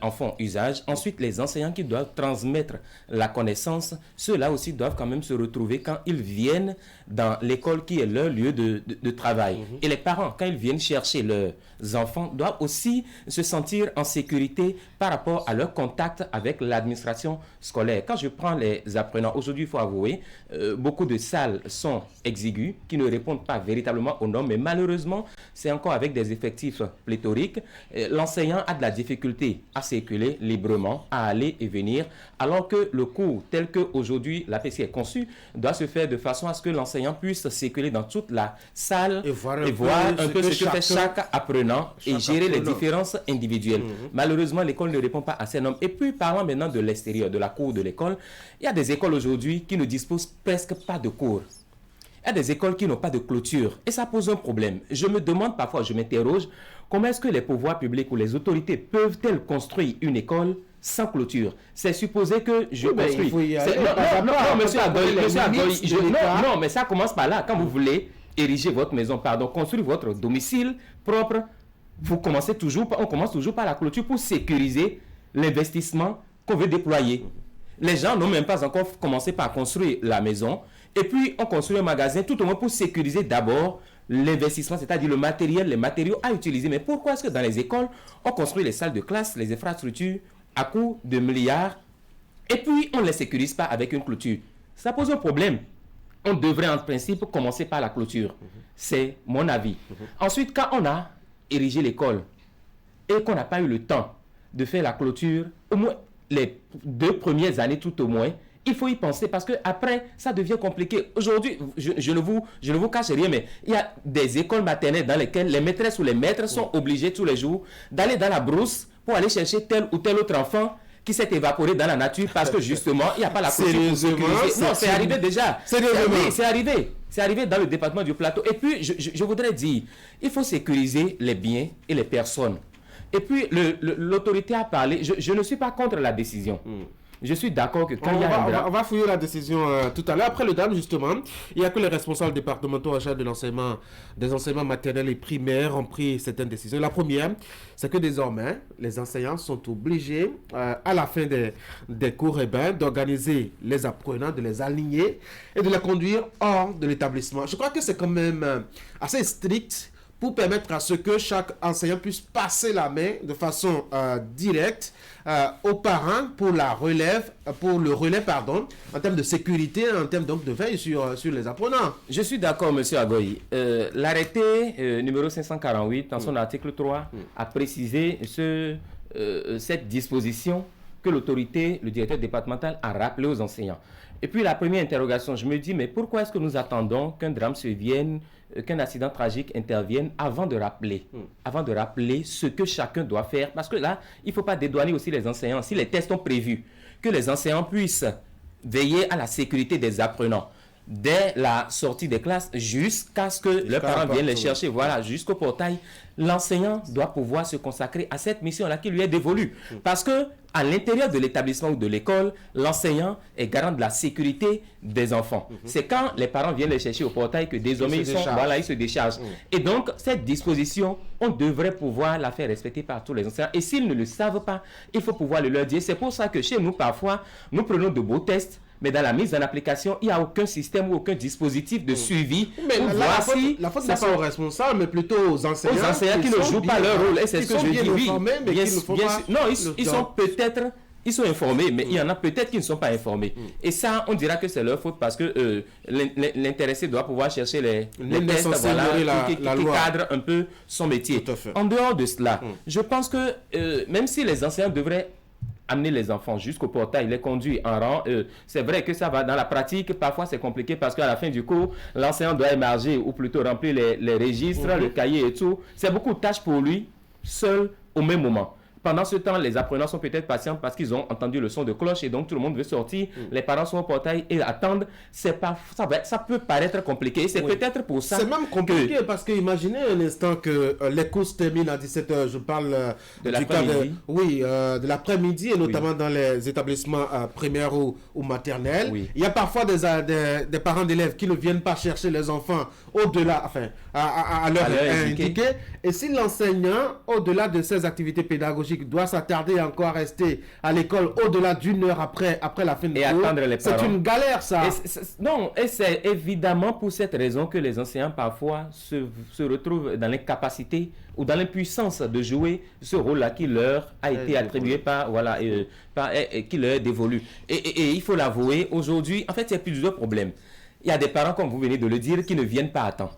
en font usage. Ensuite, les enseignants qui doivent transmettre la connaissance, ceux-là aussi doivent quand même se retrouver quand ils viennent dans l'école qui est leur lieu de travail. Et les parents, quand ils viennent chercher leurs enfants, doivent aussi se sentir en sécurité par rapport à leur contact avec l'administration scolaire. Quand je prends les apprenants, aujourd'hui, il faut avouer, beaucoup de salles sont exiguës, qui ne répondent pas véritablement aux normes, mais malheureusement, c'est encore avec des effectifs pléthoriques. L'enseignant a de la difficulté à circuler librement, à aller et venir, alors que le cours tel qu'aujourd'hui l'APC est conçu doit se faire de façon à ce que l'enseignant puisse circuler dans toute la salle et voir un peu ce que fait chaque apprenant et gérer les différences individuelles. Malheureusement, l'école ne répond pas à ces normes. Et puis, parlant maintenant de l'extérieur, de la cour de l'école, il y a des écoles aujourd'hui qui ne disposent presque pas de cours. Il y a des écoles qui n'ont pas de clôture et ça pose un problème. Je me demande parfois, je m'interroge, comment est-ce que les pouvoirs publics ou les autorités peuvent-elles construire une école sans clôture? C'est supposé que je construis. Non, monsieur Agoy, non, mais ça commence par là. Quand vous voulez ériger votre maison, construire votre domicile propre, on commence toujours par la clôture pour sécuriser l'investissement qu'on veut déployer. Les gens n'ont même pas encore commencé par construire la maison. Et puis, on construit un magasin tout au moins pour sécuriser d'abord l'investissement, c'est-à-dire le matériel, les matériaux à utiliser. Mais pourquoi est-ce que dans les écoles, on construit les salles de classe, les infrastructures à coût de milliards et puis on ne les sécurise pas avec une clôture? Ça pose un problème. On devrait en principe commencer par la clôture. C'est mon avis. Ensuite, quand on a érigé l'école et qu'on n'a pas eu le temps de faire la clôture, au moins les 2 premières années tout au moins, il faut y penser parce qu'après, ça devient compliqué. Aujourd'hui, je ne vous cache rien, mais il y a des écoles maternelles dans lesquelles les maîtresses ou les maîtres sont obligés tous les jours d'aller dans la brousse pour aller chercher tel ou tel autre enfant qui s'est évaporé dans la nature parce que justement, il n'y a pas la clôture pour sécuriser. Non, c'est arrivé déjà. C'est arrivé dans le département du Plateau. Et puis, je voudrais dire, il faut sécuriser les biens et les personnes. Et puis, l'autorité a parlé. Je ne suis pas contre la décision. Je suis d'accord que quand il y a un drame... On va fouiller la décision tout à l'heure. Après le drame, justement, il n'y a que les responsables départementaux en charge de l'enseignement, des enseignements maternels et primaires ont pris certaines décisions. La première, c'est que désormais, les enseignants sont obligés, à la fin des cours, d'organiser les apprenants, de les aligner et de les conduire hors de l'établissement. Je crois que c'est quand même assez strict pour permettre à ce que chaque enseignant puisse passer la main de façon directe aux parents pour le relais, en termes de sécurité, en termes donc de veille sur les apprenants. Je suis d'accord, monsieur Agoy. L'arrêté numéro 548, dans son article 3, a précisé cette disposition que l'autorité, le directeur départemental a rappelé aux enseignants. Et puis la première interrogation, je me dis, mais pourquoi est-ce que nous attendons qu'un drame survienne, qu'un accident tragique intervienne avant de rappeler ce que chacun doit faire? Parce que là, il ne faut pas dédouaner aussi les enseignants. Si les tests sont prévus, que les enseignants puissent veiller à la sécurité des apprenants dès la sortie des classes jusqu'à ce que leurs parents viennent les chercher, voilà, jusqu'au portail, l'enseignant doit pouvoir se consacrer à cette mission-là qui lui est dévolue. Parce que à l'intérieur de l'établissement ou de l'école, l'enseignant est garant de la sécurité des enfants. C'est quand les parents viennent les chercher au portail que désormais ils se déchargent. Et donc, cette disposition, on devrait pouvoir la faire respecter par tous les enseignants. Et s'ils ne le savent pas, il faut pouvoir le leur dire. C'est pour ça que chez nous, parfois, nous prenons de beaux tests, mais dans la mise en application, il n'y a aucun système ou aucun dispositif de suivi. Mais la faute n'est pas aux responsables, mais plutôt aux enseignants. Aux enseignants qui ne jouent pas leur rôle. Et c'est ce que je dis. Oui, non, ils sont peut-être... Ils sont informés, mais il y en a peut-être qui ne sont pas informés. Et ça, on dira que c'est leur faute parce que l'intéressé doit pouvoir chercher les tests qui cadrent un peu son métier. En dehors de cela, je pense que même si les enseignants devraient amener les enfants jusqu'au portail, les conduire en rang, c'est vrai que ça va dans la pratique, parfois c'est compliqué parce qu'à la fin du cours, l'enseignant doit émarger ou plutôt remplir les registres, le cahier et tout. C'est beaucoup de tâches pour lui, seul au même moment. Pendant ce temps, les apprenants sont peut-être patients parce qu'ils ont entendu le son de cloche et donc tout le monde veut sortir. Les parents sont au portail et attendent. Ça peut paraître compliqué. C'est peut-être pour ça. C'est même compliqué parce que imaginez un instant que les cours se terminent à 17h. Je parle de l'après-midi. De l'après-midi et notamment dans les établissements primaires ou maternels. Oui. Il y a parfois des parents d'élèves qui ne viennent pas chercher les enfants au-delà, à l'heure indiquée. Et si l'enseignant, au-delà de ses activités pédagogiques, doit s'attarder encore à rester à l'école au-delà d'une heure après la fin de cours, c'est une galère, ça. Et c'est évidemment pour cette raison que les enseignants parfois se retrouvent dans l'incapacité ou dans l'impuissance de jouer ce rôle-là qui leur a été attribué qui leur est dévolu. Et il faut l'avouer, aujourd'hui, en fait, il y a plusieurs problèmes. Il y a des parents, comme vous venez de le dire, qui ne viennent pas à temps.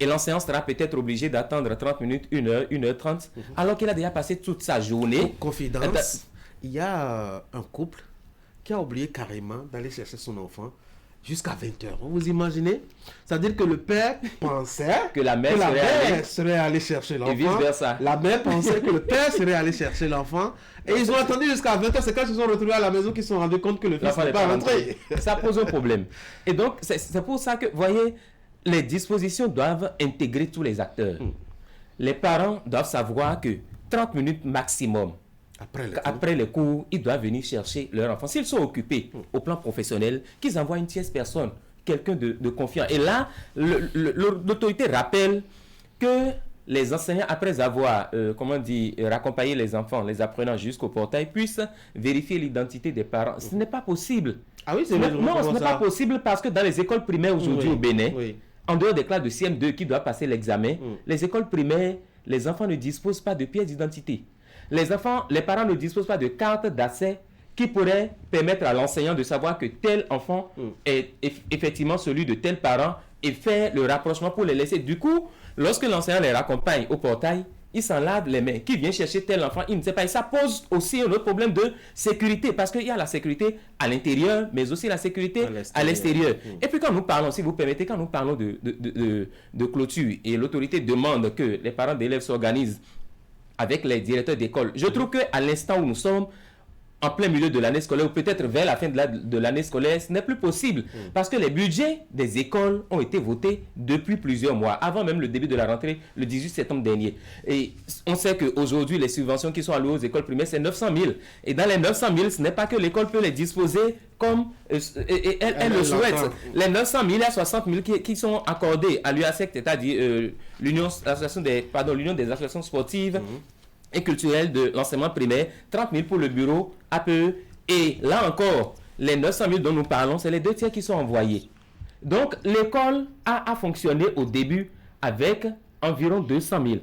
Et l'enseignant sera peut-être obligé d'attendre 30 minutes, 1 heure, 1h30, alors qu'il a déjà passé toute sa journée. Confidence, il y a un couple qui a oublié carrément d'aller chercher son enfant jusqu'à 20h. Vous imaginez? C'est-à-dire que le père pensait que la mère serait allée chercher l'enfant. Et vice-versa. La mère pensait que le père serait allé chercher l'enfant. Et ils ont attendu jusqu'à 20h. C'est quand ils se sont retrouvés à la maison qu'ils se sont rendus compte que le fils n'est pas rentré. Ça pose un problème. Et donc, c'est pour ça que, vous voyez, les dispositions doivent intégrer tous les acteurs. Les parents doivent savoir que 30 minutes maximum, après les cours, ils doivent venir chercher leur enfant. S'ils sont occupés au plan professionnel, qu'ils envoient une tierce personne, quelqu'un de confiant. Et là, l'autorité rappelle que les enseignants, après avoir raccompagné les enfants, les apprenants jusqu'au portail, puissent vérifier l'identité des parents. Ce n'est pas possible. Ah oui, ce n'est pas possible parce que dans les écoles primaires aujourd'hui au Bénin, en dehors des classes de CM2 qui doivent passer l'examen, les écoles primaires, les enfants ne disposent pas de pièces d'identité. Les parents ne disposent pas de carte d'accès qui pourrait permettre à l'enseignant de savoir que tel enfant est effectivement celui de tel parent et faire le rapprochement pour les laisser. Du coup, lorsque l'enseignant les raccompagne au portail, il s'en lave les mains. Qui vient chercher tel enfant, il ne sait pas. Et ça pose aussi un autre problème de sécurité, parce qu'il y a la sécurité à l'intérieur, mais aussi la sécurité à l'extérieur. Et puis quand nous parlons, si vous permettez, quand nous parlons de clôture, et l'autorité demande que les parents d'élèves s'organisent avec les directeurs d'école, je trouve qu'à l'instant où nous sommes, en plein milieu de l'année scolaire, ou peut-être vers la fin de l'année scolaire, ce n'est plus possible. Parce que les budgets des écoles ont été votés depuis plusieurs mois, avant même le début de la rentrée, le 18 septembre dernier. Et on sait qu'aujourd'hui, les subventions qui sont allouées aux écoles primaires, c'est 900 000. Et dans les 900 000, ce n'est pas que l'école peut les disposer comme elle le souhaite. Les 900 000, il y a 60 000 qui sont accordés à l'UASEC, c'est-à-dire l'Union des associations sportives, et culturel de l'enseignement primaire, 30 000 pour le bureau APE. Et là encore, les 900 000 dont nous parlons, c'est les 2 tiers qui sont envoyés. Donc, l'école a fonctionné au début avec environ 200 000.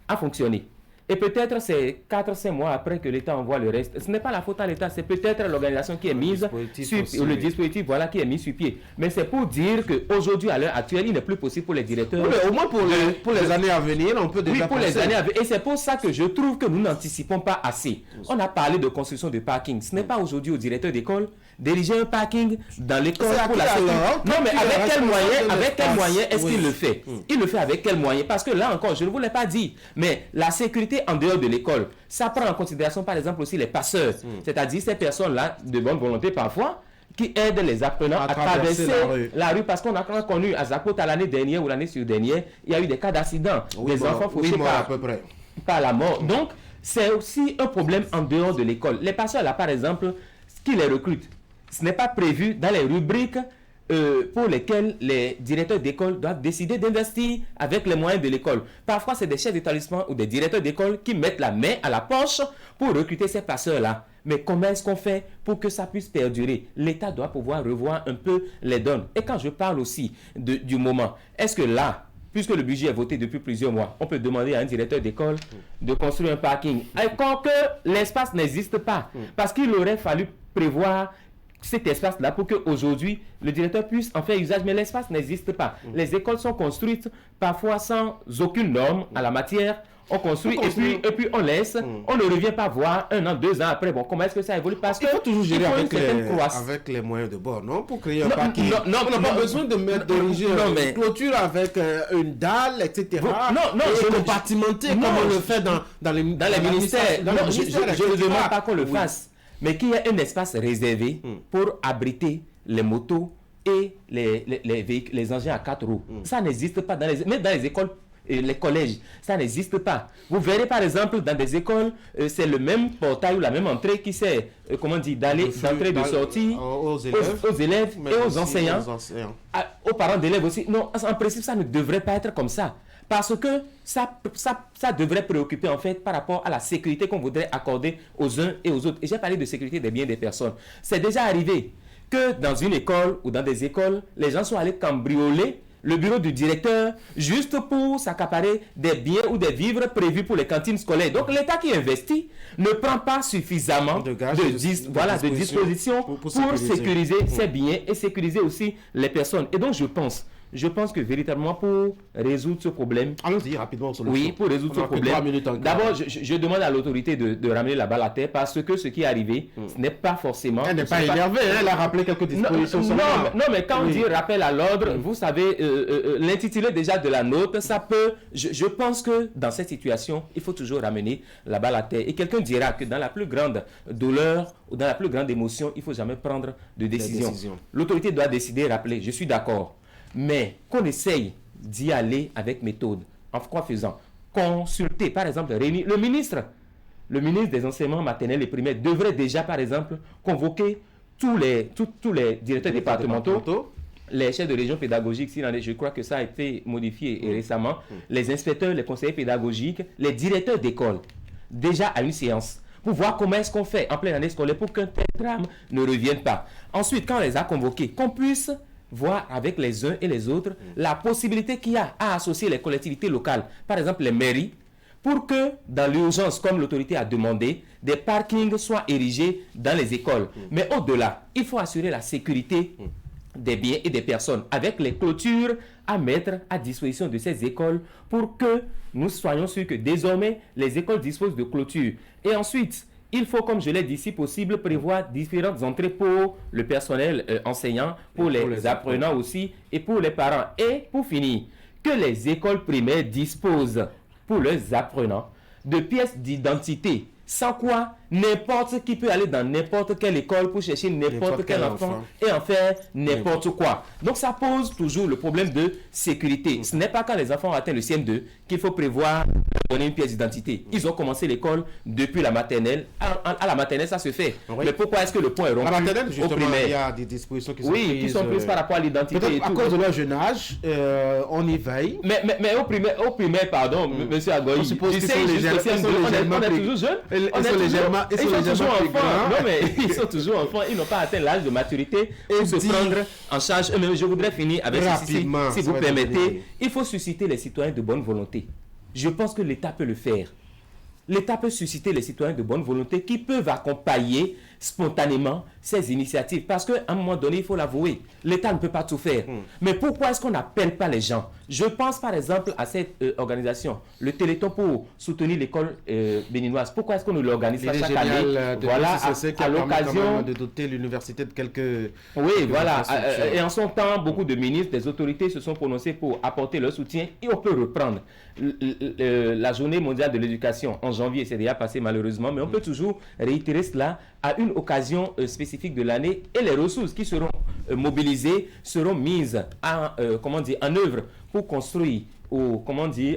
A fonctionné. Et peut-être c'est 4-5 mois après que l'État envoie le reste. Ce n'est pas la faute à l'État, c'est peut-être l'organisation qui est mise sur le dispositif, voilà, qui est mis sur pied. Mais c'est pour dire qu'aujourd'hui, à l'heure actuelle, il n'est plus possible pour les directeurs. Oui, au moins pour les années à venir, on peut déjà pour les années à venir. Et c'est pour ça que je trouve que nous n'anticipons pas assez. On a parlé de construction de parking. Ce n'est pas aujourd'hui au directeur d'école diriger un parking dans l'école pour la sécurité. Non, mais avec quel moyen est-ce qu'il le fait? Il le fait avec quel moyen? Parce que là encore, je ne vous l'ai pas dit, mais la sécurité en dehors de l'école, ça prend en considération par exemple aussi les passeurs, c'est-à-dire ces personnes-là de bonne volonté parfois, qui aident les apprenants à traverser la rue, parce qu'on a connu à Zakota l'année dernière ou l'année sur dernière, il y a eu des cas d'accident, des enfants fauchés par la mort. Donc, c'est aussi un problème en dehors de l'école. Les passeurs là, par exemple, qui les recrutent, ce n'est pas prévu dans les rubriques pour lesquelles les directeurs d'école doivent décider d'investir avec les moyens de l'école. Parfois, c'est des chefs d'établissement ou des directeurs d'école qui mettent la main à la poche pour recruter ces passeurs-là. Mais comment est-ce qu'on fait pour que ça puisse perdurer? L'État doit pouvoir revoir un peu les donnes. Et quand je parle aussi du moment, est-ce que là, puisque le budget est voté depuis plusieurs mois, on peut demander à un directeur d'école de construire un parking, quand que l'espace n'existe pas, parce qu'il aurait fallu prévoir cet espace-là pour qu'aujourd'hui, le directeur puisse en faire usage, mais l'espace n'existe pas. Les écoles sont construites parfois sans aucune norme à la matière. On construit et puis on laisse, on ne revient pas voir 1 an, 2 ans après. Bon, comment est-ce que ça évolue? Parce qu'il faut toujours gérer avec les moyens de bord, non? Pour créer un parking. On n'a pas besoin d'origer une clôture avec une dalle, etc. Je compartimenter comme on le fait dans les ministères. Non, je ne demande pas qu'on le fasse, mais qu'il y ait un espace réservé pour abriter les motos et les véhicules, les engins à 4 roues. Ça n'existe pas même dans les écoles et les collèges, ça n'existe pas. Vous verrez par exemple dans des écoles, c'est le même portail ou la même entrée qui sert, d'entrer et de sortir aux élèves et aux enseignants, aux parents d'élèves aussi. Non, en principe, ça ne devrait pas être comme ça. Parce que ça devrait préoccuper en fait par rapport à la sécurité qu'on voudrait accorder aux uns et aux autres. Et j'ai parlé de sécurité des biens des personnes. C'est déjà arrivé que dans une école ou dans des écoles, les gens sont allés cambrioler le bureau du directeur juste pour s'accaparer des biens ou des vivres prévus pour les cantines scolaires. Donc l'État qui investit ne prend pas suffisamment de dispositions pour sécuriser ces biens et sécuriser aussi les personnes. Et donc je pense que véritablement pour résoudre ce problème... Allons-y rapidement sur le fond. Oui, pour résoudre ce problème. D'abord, je demande à l'autorité de ramener la balle à terre parce que ce qui est arrivé, ce n'est pas forcément... Elle n'est pas énervée, elle a rappelé quelques dispositions. Non, mais quand on dit rappel à l'ordre, vous savez, l'intitulé déjà de la note, ça peut... Je pense que dans cette situation, il faut toujours ramener la balle à terre. Et quelqu'un dira que dans la plus grande douleur ou dans la plus grande émotion, il ne faut jamais prendre de décision. L'autorité doit décider, rappeler, je suis d'accord. Mais qu'on essaye d'y aller avec méthode. En quoi faisant? Consulter, par exemple, réunir le ministre des enseignements maternels et primaires devrait déjà, par exemple, convoquer tous les directeurs départementaux, les chefs de région pédagogiques, je crois que ça a été modifié récemment, les inspecteurs, les conseillers pédagogiques, les directeurs d'école, déjà à une séance, pour voir comment est-ce qu'on fait en pleine année scolaire pour qu'un tel drame ne revienne pas. Ensuite, quand on les a convoqués, qu'on puisse voir avec les uns et les autres la possibilité qu'il y a à associer les collectivités locales, par exemple les mairies, pour que dans l'urgence, comme l'autorité a demandé, des parkings soient érigés dans les écoles. Mais au-delà, il faut assurer la sécurité des biens et des personnes avec les clôtures à mettre à disposition de ces écoles pour que nous soyons sûrs que désormais les écoles disposent de clôtures. Et ensuite, il faut, comme je l'ai dit, si possible, prévoir différentes entrées pour le personnel enseignant, pour les apprenants aussi et pour les parents. Et pour finir, que les écoles primaires disposent pour leurs apprenants de pièces d'identité. Sans quoi, n'importe qui peut aller dans n'importe quelle école pour chercher n'importe quel enfant et en faire n'importe quoi. Donc ça pose toujours le problème de sécurité. Ce n'est pas quand les enfants ont atteint le CM2 qu'il faut prévoir donner une pièce d'identité. Ils ont commencé l'école depuis la maternelle. À la maternelle, ça se fait. Oui. Mais pourquoi est-ce que le point est rompu? À la maternelle, justement, il y a des dispositions qui sont prises par rapport à l'identité. Peut-être à cause de leur jeune âge, on y veille. Mais au primaire, pardon, monsieur Agoy, on suppose qu'ils sont légèrement toujours jeunes. Ils sont légèrement enfants. Non, mais ils sont toujours enfants. Ils n'ont pas atteint l'âge de maturité pour se prendre en charge. Mais je voudrais finir avec ceci, si vous permettez. Il faut susciter les citoyens de bonne volonté. Je pense que l'État peut le faire. l'État peut susciter les citoyens de bonne volonté qui peuvent accompagner spontanément ces initiatives. Parce qu'à un moment donné, il faut l'avouer, l'État ne peut pas tout faire. Mais pourquoi est-ce qu'on n'appelle pas les gens? Je pense par exemple à cette organisation, le Téléthon pour soutenir l'école béninoise. Pourquoi est-ce qu'on ne l'organise pas chaque année? Voilà, à l'occasion de doter l'université de quelques... Oui, voilà. Et en son temps, beaucoup de ministres, des autorités se sont prononcés pour apporter leur soutien et on peut reprendre. La journée mondiale de l'éducation en janvier, c'est déjà passé malheureusement, mais on peut toujours réitérer cela à une occasion spécifique de l'année et les ressources qui seront mobilisées seront mises en œuvre pour construire ou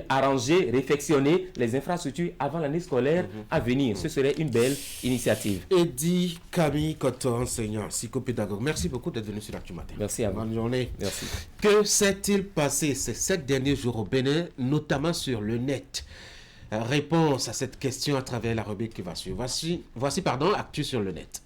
arranger, réfectionner les infrastructures avant l'année scolaire à venir. Ce serait une belle initiative. Eddy Camille Koto, enseignant, psychopédagogue. Merci beaucoup d'être venu sur l'Actu Matin. Merci à vous. Bonne journée. Merci. Que s'est-il passé ces 7 derniers jours au Bénin, notamment sur le net? Réponse à cette question à travers la rubrique qui va suivre. Voici Actu sur le net.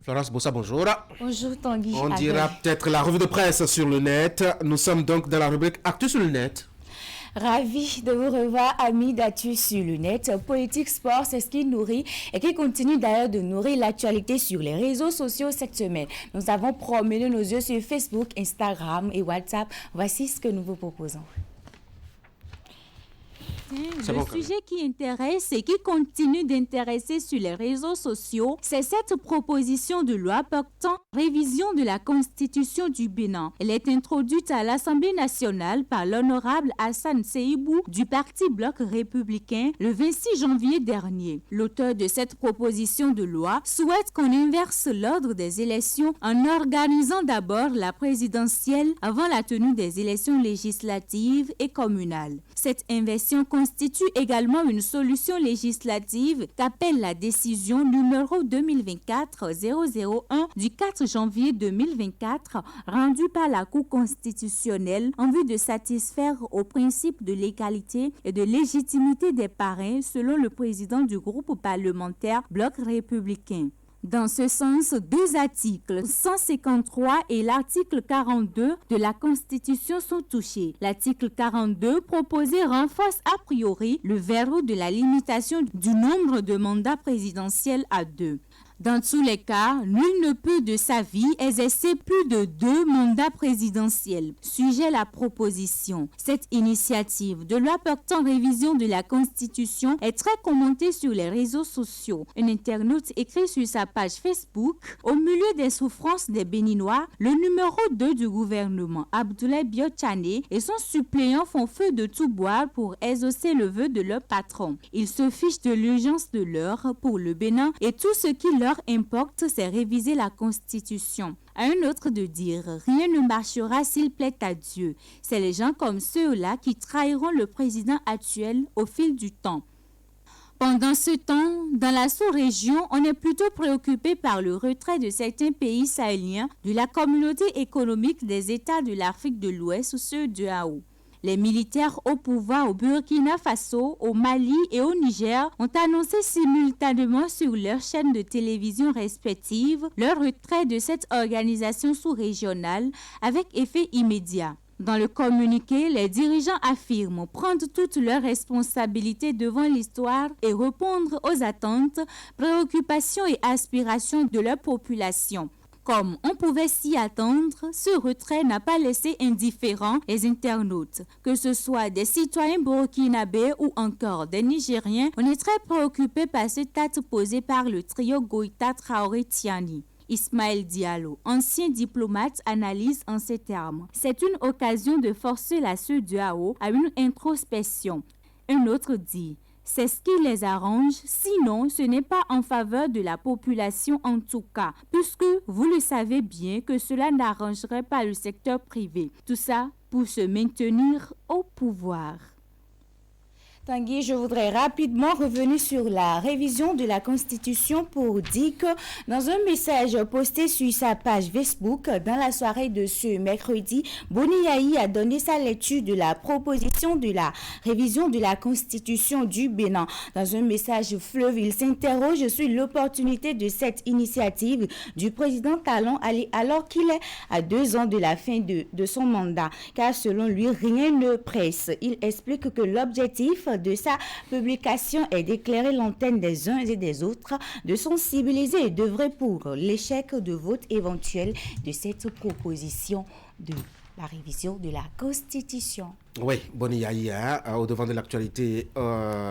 Florence Bossa, bonjour. Bonjour Tanguy. On dira peut-être la revue de presse sur le net. Nous sommes donc dans la rubrique Actu sur le net. Ravi de vous revoir, amis d'Actu sur le net. Politique, sport, c'est ce qui nourrit et qui continue d'ailleurs de nourrir l'actualité sur les réseaux sociaux cette semaine. Nous avons promené nos yeux sur Facebook, Instagram et WhatsApp. Voici ce que nous vous proposons. Le sujet qui intéresse et qui continue d'intéresser sur les réseaux sociaux, c'est cette proposition de loi portant révision de la Constitution du Bénin. Elle est introduite à l'Assemblée nationale par l'honorable Hassan Seibou du Parti Bloc républicain le 26 janvier dernier. L'auteur de cette proposition de loi souhaite qu'on inverse l'ordre des élections en organisant d'abord la présidentielle avant la tenue des élections législatives et communales. Cette inversion constitue également une solution législative qu'appelle la décision numéro 2024-001 du 4 janvier 2024 rendue par la Cour constitutionnelle en vue de satisfaire au principe de l'égalité et de légitimité des parrains selon le président du groupe parlementaire Bloc républicain. Dans ce sens, 2 articles 153 et l'article 42 de la Constitution sont touchés. L'article 42 proposé renforce a priori le verrou de la limitation du nombre de mandats présidentiels à 2. Dans tous les cas, nul ne peut de sa vie exercer plus de 2 mandats présidentiels. Sujet la proposition. Cette initiative de loi portant révision de la Constitution est très commentée sur les réseaux sociaux. Un internaute écrit sur sa page Facebook: au milieu des souffrances des Béninois, le numéro 2 du gouvernement, Abdoulaye Biotchane, et son suppléant font feu de tout bois pour exaucer le vœu de leur patron. Ils se fichent de l'urgence de l'heure pour le Bénin et tout ce qui leur importe, c'est réviser la Constitution. À un autre de dire, rien ne marchera s'il plaît à Dieu. C'est les gens comme ceux-là qui trahiront le président actuel au fil du temps. Pendant ce temps, dans la sous-région, on est plutôt préoccupé par le retrait de certains pays sahéliens de la communauté économique des États de l'Afrique de l'Ouest ou ceux de AO. Les militaires au pouvoir au Burkina Faso, au Mali et au Niger ont annoncé simultanément sur leurs chaînes de télévision respectives leur retrait de cette organisation sous-régionale avec effet immédiat. Dans le communiqué, les dirigeants affirment prendre toutes leurs responsabilités devant l'histoire et répondre aux attentes, préoccupations et aspirations de leur population. Comme on pouvait s'y attendre, ce retrait n'a pas laissé indifférents les internautes. Que ce soit des citoyens burkinabés ou encore des Nigériens, on est très préoccupé par cet acte posé par le trio Goïta Traoré-Tiani. Ismaël Diallo, ancien diplomate, analyse en ces termes. C'est une occasion de forcer la CEDEAO à une introspection. Un autre dit: c'est ce qui les arrange, sinon ce n'est pas en faveur de la population en tout cas, puisque vous le savez bien que cela n'arrangerait pas le secteur privé. Tout ça pour se maintenir au pouvoir. Tanguy, je voudrais rapidement revenir sur la révision de la Constitution pour dire que dans un message posté sur sa page Facebook dans la soirée de ce mercredi, Boni Yayi a donné sa lecture de la proposition de la révision de la Constitution du Bénin. Dans un message fleuve, il s'interroge sur l'opportunité de cette initiative du président Talon alors qu'il est à 2 ans de la fin de son mandat, car selon lui, rien ne presse. Il explique que l'objectif de sa publication est d'éclairer l'antenne des uns et des autres, de sensibiliser et d'œuvrer pour l'échec de vote éventuel de cette proposition de la révision de la Constitution. Oui, Boni Yayi, au devant de l'actualité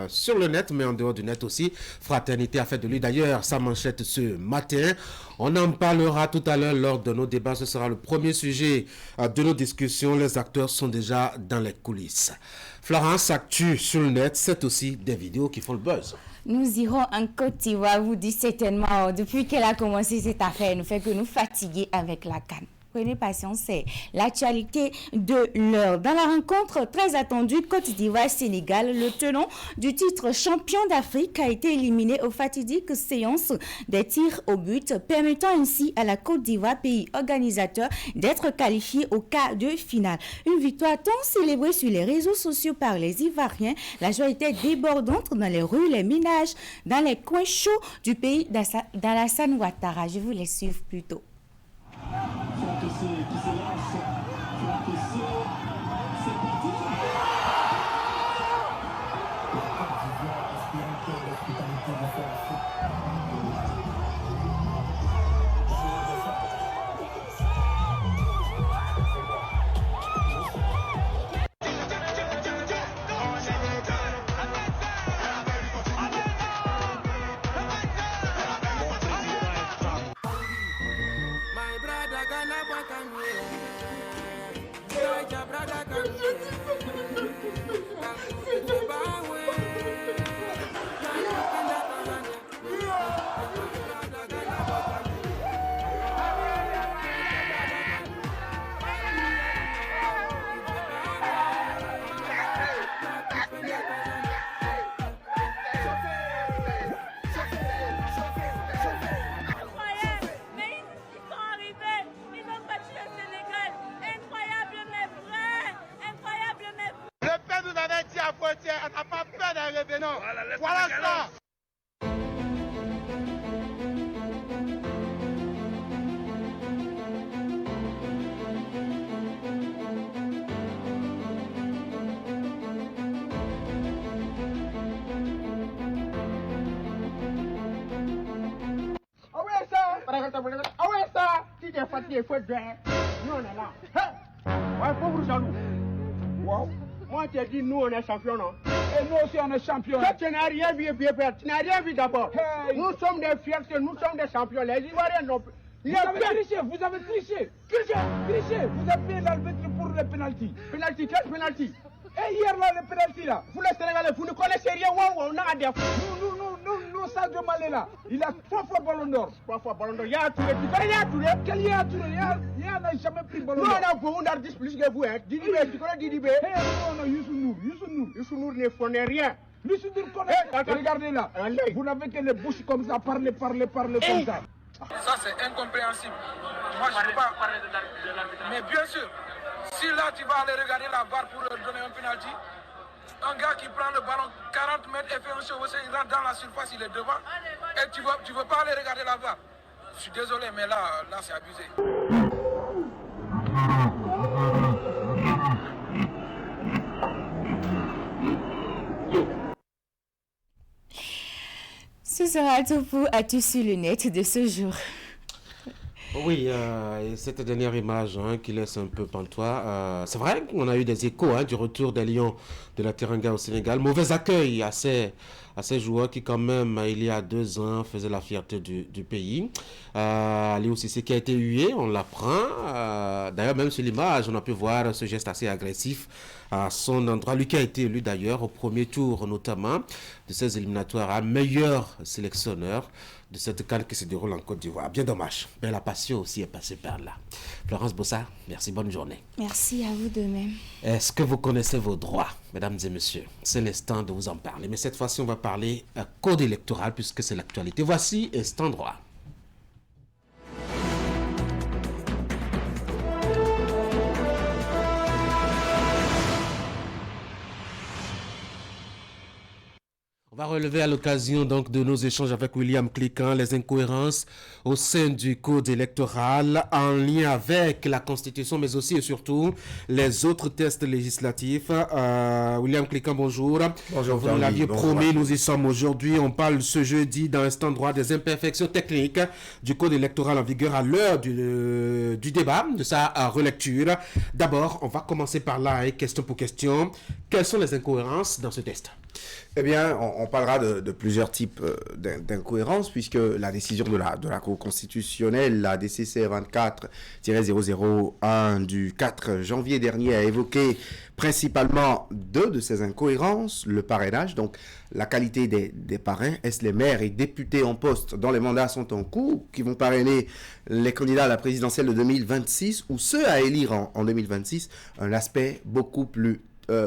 sur le net, mais en dehors du net aussi. Fraternité a fait de lui d'ailleurs sa manchette ce matin. On en parlera tout à l'heure lors de nos débats. Ce sera le premier sujet de nos discussions. Les acteurs sont déjà dans les coulisses. Florence, actu sur le net, c'est aussi des vidéos qui font le buzz. Nous irons en Côte d'Ivoire, vous dites certainement, depuis qu'elle a commencé cette affaire, nous fait que nous fatiguer avec la CAN. Prenez patience, c'est l'actualité de l'heure. Dans la rencontre très attendue Côte d'Ivoire-Sénégal, le tenant du titre champion d'Afrique a été éliminé aux fatidiques séances des tirs au but, permettant ainsi à la Côte d'Ivoire, pays organisateur, d'être qualifié au quart de finale. Une victoire tant célébrée sur les réseaux sociaux par les Ivoiriens. La joie était débordante dans les rues, les ménages, dans les coins chauds du pays d'Alassane Ouattara. Je vous laisse suivre plus tôt. Voilà ça. Ah ouais ça, si t'es fatigué, il faut être bien. Nous on est là. Ouais, pauvre jaloux. Wow. Moi tu as dit nous on est champions, non? Et nous aussi on est champions. Toi tu n'as rien vu, tu n'as rien vu d'abord. Hey. Nous sommes des fiertés, nous sommes des champions. Les Ivoiriens non plus. Vous avez triché. Vous avez payé l'arbitre pour le penalty. Penalty, quel penalty? Et hier là, le penalty là, vous les Sénégalais, vous ne connaissez rien, on a des nous, Sadio Mané là, il a 3 fois ballon d'or. 3 fois ballon d'or, il y a Touré, tu connais Touré? Quel y a Touré? Il n'a jamais pris ballon d'or. Nous on a beaucoup d'artistes plus que vous, hein. Didibé, tu connais Didibé? Non, Youssou Nour ne connaît rien. Youssou Nour connaît, regardez là, vous n'avez que les bouches comme ça, parler comme ça. Ça c'est incompréhensible. Moi je ne peux pas parler de l'arbitre. Mais bien sûr, si là tu vas aller regarder la VAR pour leur donner un penalty, un gars qui prend le ballon 40 mètres et fait un chevauché, il rentre dans la surface, il est devant, et tu veux pas aller regarder la VAR. Je suis désolé, mais là c'est abusé. Ce sera tout pour Actu sur le net de ce jour. Oui, cette dernière image qui laisse un peu pantois. C'est vrai qu'on a eu des échos du retour des Lions de la Teranga au Sénégal. Mauvais accueil à ces joueurs qui quand même, il y a 2 ans, faisaient la fierté du pays. Aliou Cissé qui a été hué, on l'apprend. D'ailleurs, même sur l'image, on a pu voir ce geste assez agressif à son endroit. Lui qui a été élu d'ailleurs au premier tour, notamment, de ces éliminatoires à meilleur sélectionneur de cette CAN qui se déroule en Côte d'Ivoire. Bien dommage. Mais la passion aussi est passée par là. Florence Bossa, merci, bonne journée. Merci à vous de même. Est-ce que vous connaissez vos droits, mesdames et messieurs? C'est l'instant de vous en parler. Mais cette fois-ci, on va parler code électoral puisque c'est l'actualité. Voici Instant Droit. On va relever à l'occasion donc de nos échanges avec William Cliquant les incohérences au sein du code électoral en lien avec la Constitution, mais aussi et surtout les autres tests législatifs. William Cliquant, bonjour. Bonjour. Vous nous l'aviez promis, nous y sommes aujourd'hui. On parle ce jeudi dans Instant Droit des imperfections techniques du code électoral en vigueur à l'heure du débat, de sa relecture. D'abord, on va commencer par là, question pour question. Quelles sont les incohérences dans ce test? Eh bien, on parlera de plusieurs types d'incohérences, puisque la décision de la Cour constitutionnelle, la DCC 24-001 du 4 janvier dernier, a évoqué principalement deux de ces incohérences, le parrainage, donc la qualité des parrains. Est-ce les maires et députés en poste dont les mandats sont en cours qui vont parrainer les candidats à la présidentielle de 2026 ou ceux à élire en 2026? Un aspect beaucoup plus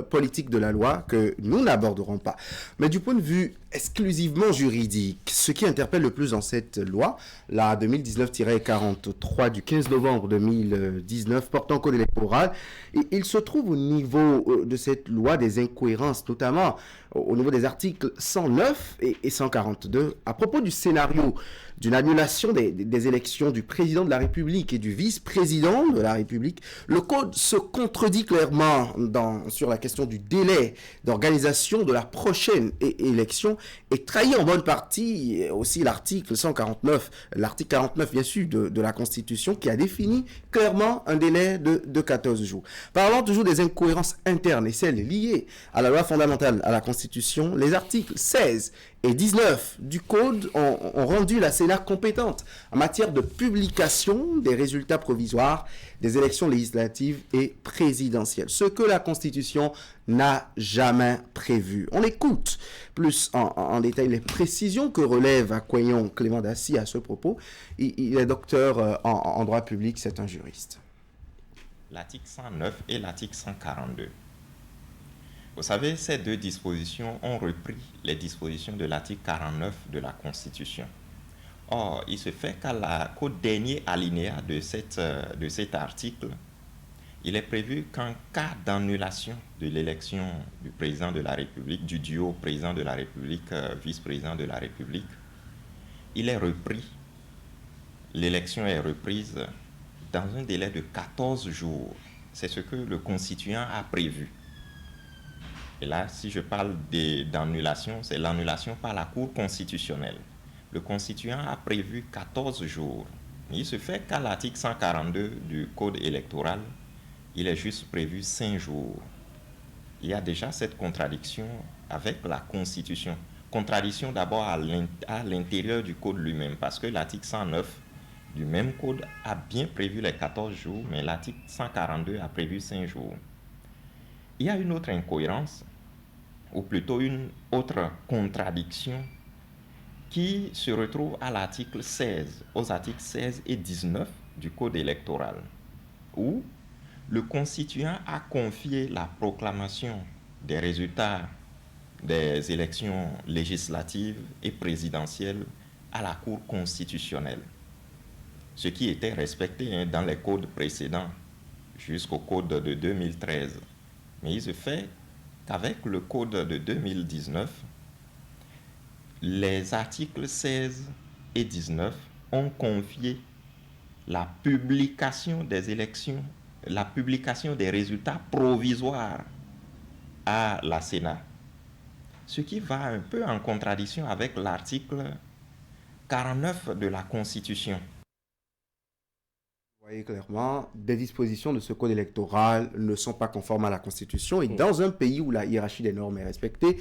politique de la loi que nous n'aborderons pas. Mais du point de vue exclusivement juridique, ce qui interpelle le plus dans cette loi, la 2019-43 du 15 novembre 2019 portant code électoral, il se trouve au niveau de cette loi des incohérences, notamment au niveau des articles 109 et 142, à propos du scénario d'une annulation des élections du président de la République et du vice-président de la République. Le code se contredit clairement sur la question du délai d'organisation de la prochaine élection et trahit en bonne partie aussi l'article 149, l'article 49 bien sûr de la Constitution qui a défini clairement un délai de 14 jours. Parlant toujours des incohérences internes et celles liées à la loi fondamentale, à la Constitution, les articles 16 et 19 du Code ont rendu la Sénat compétente en matière de publication des résultats provisoires des élections législatives et présidentielles, ce que la Constitution n'a jamais prévu. On écoute plus en détail les précisions que relève Akwayon Clément Daci à ce propos. Il est docteur en droit public, c'est un juriste. L'article 109 et l'article 142. Vous savez, ces deux dispositions ont repris les dispositions de l'article 49 de la Constitution. Or, il se fait qu'au dernier alinéa de cet article, il est prévu qu'en cas d'annulation de l'élection du président de la République, du duo président de la République, vice-président de la République, l'élection est reprise dans un délai de 14 jours. C'est ce que le constituant a prévu. Et là, si je parle d'annulation, c'est l'annulation par la Cour constitutionnelle. Le constituant a prévu 14 jours. Il se fait qu'à l'article 142 du Code électoral, il est juste prévu 5 jours. Il y a déjà cette contradiction avec la Constitution. Contradiction d'abord à l'intérieur du Code lui-même, parce que l'article 109 du même Code a bien prévu les 14 jours, mais l'article 142 a prévu 5 jours. Il y a une autre incohérence, ou plutôt une autre contradiction qui se retrouve à l'article 16, aux articles 16 et 19 du Code électoral, où le constituant a confié la proclamation des résultats des élections législatives et présidentielles à la Cour constitutionnelle, ce qui était respecté dans les codes précédents jusqu'au code de 2013. Mais il se fait qu'avec le code de 2019, les articles 16 et 19 ont confié la publication des élections, la publication des résultats provisoires à la Sénat. Ce qui va un peu en contradiction avec l'article 49 de la Constitution. Vous voyez clairement, des dispositions de ce code électoral ne sont pas conformes à la Constitution. Et dans un pays où la hiérarchie des normes est respectée,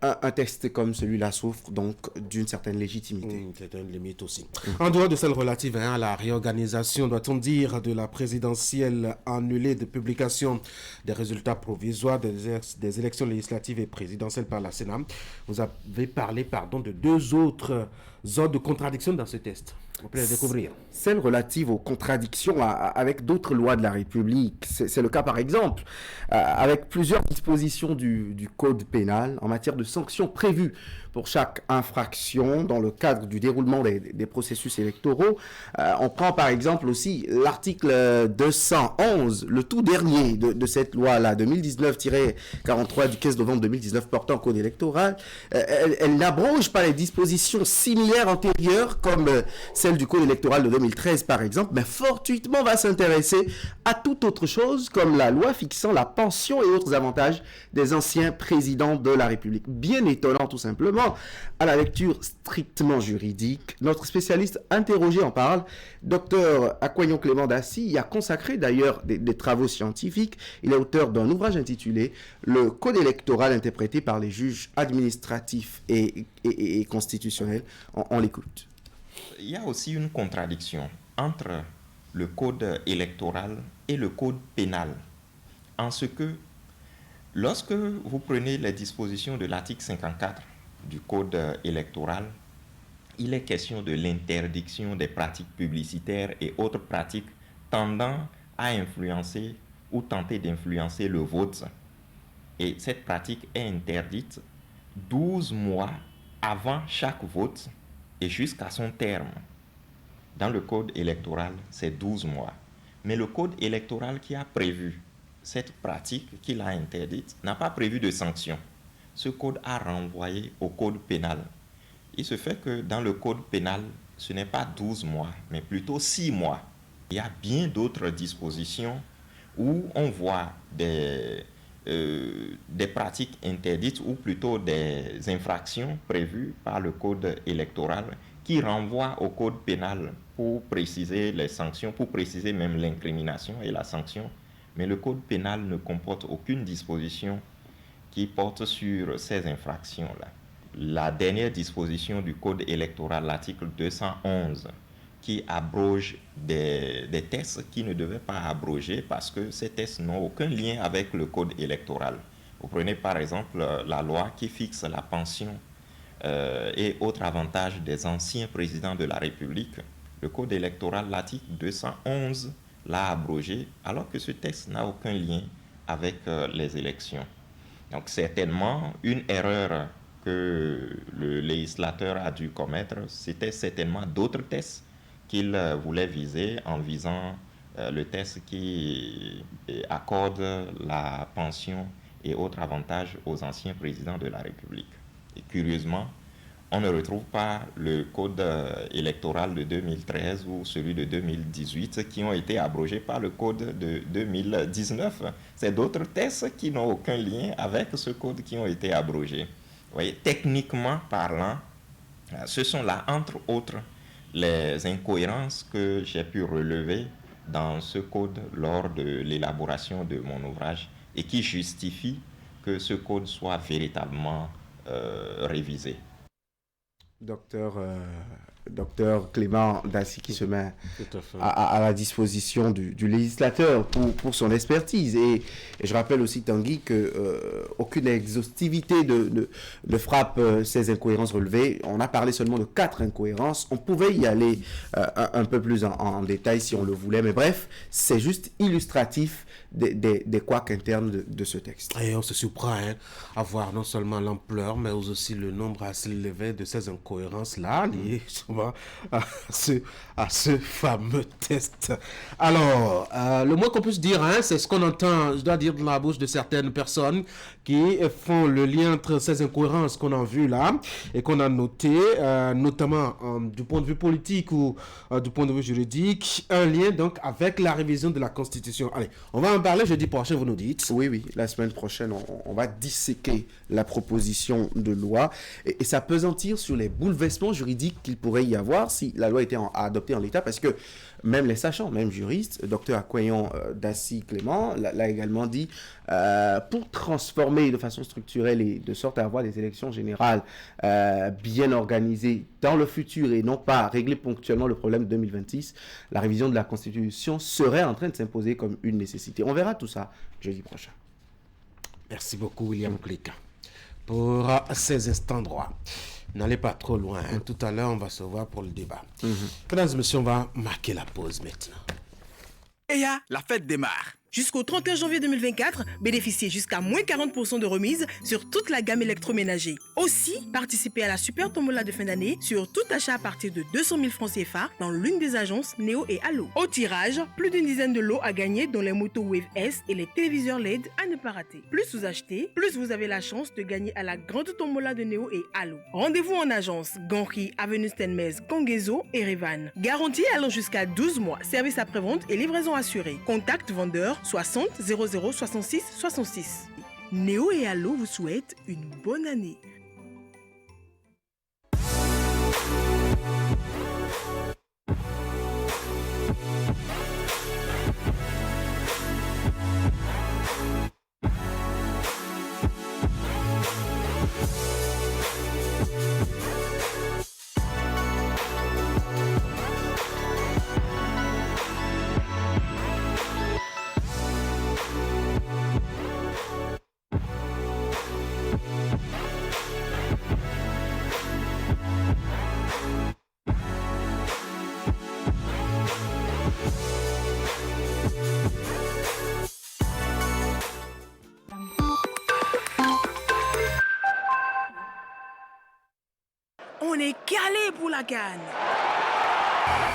un texte comme celui-là souffre donc d'une certaine légitimité. C'est une limite aussi. En dehors de celle relative à la réorganisation, doit-on dire, de la présidentielle annulée de publication des résultats provisoires des élections législatives et présidentielles par la Sénat, vous avez parlé de deux autres zones de contradiction dans ce test. Vous pouvez les découvrir. Celle relative aux contradictions avec d'autres lois de la République. C'est le cas, par exemple, avec plusieurs dispositions du Code pénal en matière de sanctions prévues pour chaque infraction dans le cadre du déroulement des processus électoraux. On prend par exemple aussi l'article 211, le tout dernier de cette loi-là, 2019-43 du 15 novembre 2019 portant code électoral. Elle n'abroge pas les dispositions similaires antérieures comme celle du code électoral de 2013 par exemple, mais fortuitement va s'intéresser à toute autre chose comme la loi fixant la pension et autres avantages des anciens présidents de la République. Bien étonnant tout simplement. À la lecture strictement juridique, notre spécialiste interrogé en parle, Dr Akwayon Clément Daci, y a consacré d'ailleurs des travaux scientifiques. Il est auteur d'un ouvrage intitulé « Le code électoral interprété par les juges administratifs et constitutionnels ». On l'écoute. Il y a aussi une contradiction entre le code électoral et le code pénal, en ce que lorsque vous prenez les dispositions de l'article 54 du code électoral, il est question de l'interdiction des pratiques publicitaires et autres pratiques tendant à influencer ou tenter d'influencer le vote. Et cette pratique est interdite 12 mois avant chaque vote et jusqu'à son terme. Dans le code électoral, c'est 12 mois. Mais le code électoral qui a prévu cette pratique, qu'il a interdite, n'a pas prévu de sanctions. Ce code a renvoyé au code pénal. Il se fait que dans le code pénal, ce n'est pas 12 mois, mais plutôt 6 mois. Il y a bien d'autres dispositions où on voit des pratiques interdites ou plutôt des infractions prévues par le code électoral qui renvoient au code pénal pour préciser les sanctions, pour préciser même l'incrimination et la sanction. Mais le code pénal ne comporte aucune disposition qui porte sur ces infractions-là. La dernière disposition du code électoral, l'article 211, qui abroge des tests qui ne devaient pas abroger parce que ces tests n'ont aucun lien avec le code électoral. Vous prenez par exemple la loi qui fixe la pension et autres avantages des anciens présidents de la République. Le code électoral, l'article 211, l'a abrogé alors que ce texte n'a aucun lien avec les élections. Donc certainement, une erreur que le législateur a dû commettre, c'était certainement d'autres tests qu'il voulait viser en visant le test qui accorde la pension et autres avantages aux anciens présidents de la République. Et curieusement, on ne retrouve pas le code électoral de 2013 ou celui de 2018 qui ont été abrogés par le code de 2019. C'est d'autres tests qui n'ont aucun lien avec ce code qui ont été abrogés. Vous voyez, techniquement parlant, ce sont là, entre autres, les incohérences que j'ai pu relever dans ce code lors de l'élaboration de mon ouvrage et qui justifient que ce code soit véritablement révisé. Docteur Clément Daci qui se met à la disposition du législateur pour son expertise. Et je rappelle aussi, Tanguy, qu'aucune exhaustivité ne frappe ces incohérences relevées. On a parlé seulement de 4 incohérences. On pouvait y aller un peu plus en détail si on le voulait. Mais bref, c'est juste illustratif des couacs internes de ce texte. Et on se surprend à voir non seulement l'ampleur, mais aussi le nombre assez élevé de ces incohérences-là liées souvent à ce fameux test. Alors, le moins qu'on puisse dire, c'est ce qu'on entend, je dois dire, de la bouche de certaines personnes qui font le lien entre ces incohérences qu'on a vues là et qu'on a notées, notamment du point de vue politique ou du point de vue juridique, un lien donc avec la révision de la Constitution. Allez, on va en parler jeudi prochain, vous nous dites. Oui, la semaine prochaine, on va disséquer la proposition de loi et s'appesantir sur les bouleversements juridiques qu'il pourrait y avoir si la loi était adoptée en l'état, parce que même les sachants, même juristes, Dr Akwayon Daci Clément l'a également dit, pour transformer de façon structurelle et de sorte à avoir des élections générales bien organisées dans le futur et non pas régler ponctuellement le problème de 2026, la révision de la Constitution serait en train de s'imposer comme une nécessité. On verra tout ça jeudi prochain. Merci beaucoup, William Klika, pour ces instants droits. N'allez pas trop loin. Tout à l'heure, on va se voir pour le débat. Mesdames et messieurs, on va marquer la pause maintenant. Et la fête démarre. Jusqu'au 31 janvier 2024, bénéficiez jusqu'à moins 40% de remise sur toute la gamme électroménager. Aussi, participez à la super tombola de fin d'année sur tout achat à partir de 200 000 francs CFA dans l'une des agences Néo et Allo. Au tirage, plus d'une dizaine de lots à gagner dans les motos Wave S et les téléviseurs LED à ne pas rater. Plus vous achetez, plus vous avez la chance de gagner à la grande tombola de Néo et Allo. Rendez-vous en agence Ganri, Avenue Stenmez, Kongezo et Revan. Garantie allant jusqu'à 12 mois. Service après-vente et livraison assurée. Contact vendeur 60 00 66 66. Néo et Allo vous souhaitent une bonne année. On est calé pour la CAN.